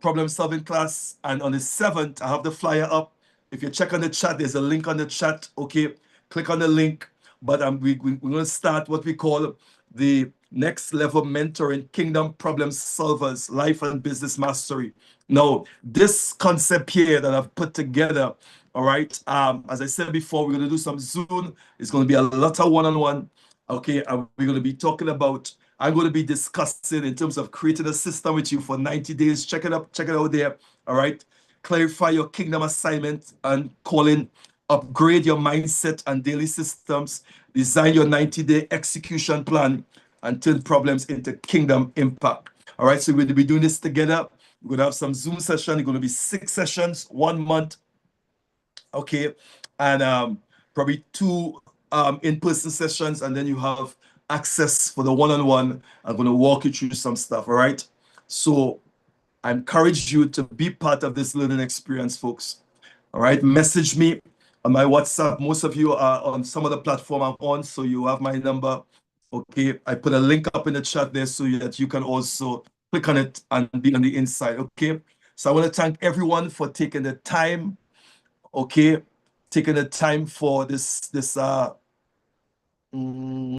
problem solving class, and on the 7th I have the flyer up. If you check on the chat, there's a link on the chat. Okay, click on the link. But we're going to start what we call the next level mentoring kingdom problem solvers, life and business mastery. Now, this concept here that I've put together, all right, as I said before, we're going to do some Zoom. It's going to be a lot of one-on-one. Okay, and we're going to be talking about, I'm going to be discussing in terms of creating a system with you for 90 days. Check it out there. All right. Clarify your kingdom assignment and calling, upgrade your mindset and daily systems, design your 90-day execution plan, and turn problems into kingdom impact. All right. So we're going to be doing this together. We're going to have some Zoom session. It's going to be 6 sessions, 1 month. Okay. And probably 2 in-person sessions, and then you have access for the one-on-one. I'm going to walk you through some stuff. All right. So I encourage you to be part of this learning experience, folks. All right. Message me on my WhatsApp. Most of you are on some of the platform I'm on, so you have my number. Okay. I put a link up in the chat there so that you can also click on it and be on the inside. Okay. So I want to thank everyone for taking the time. Okay. Taking the time for this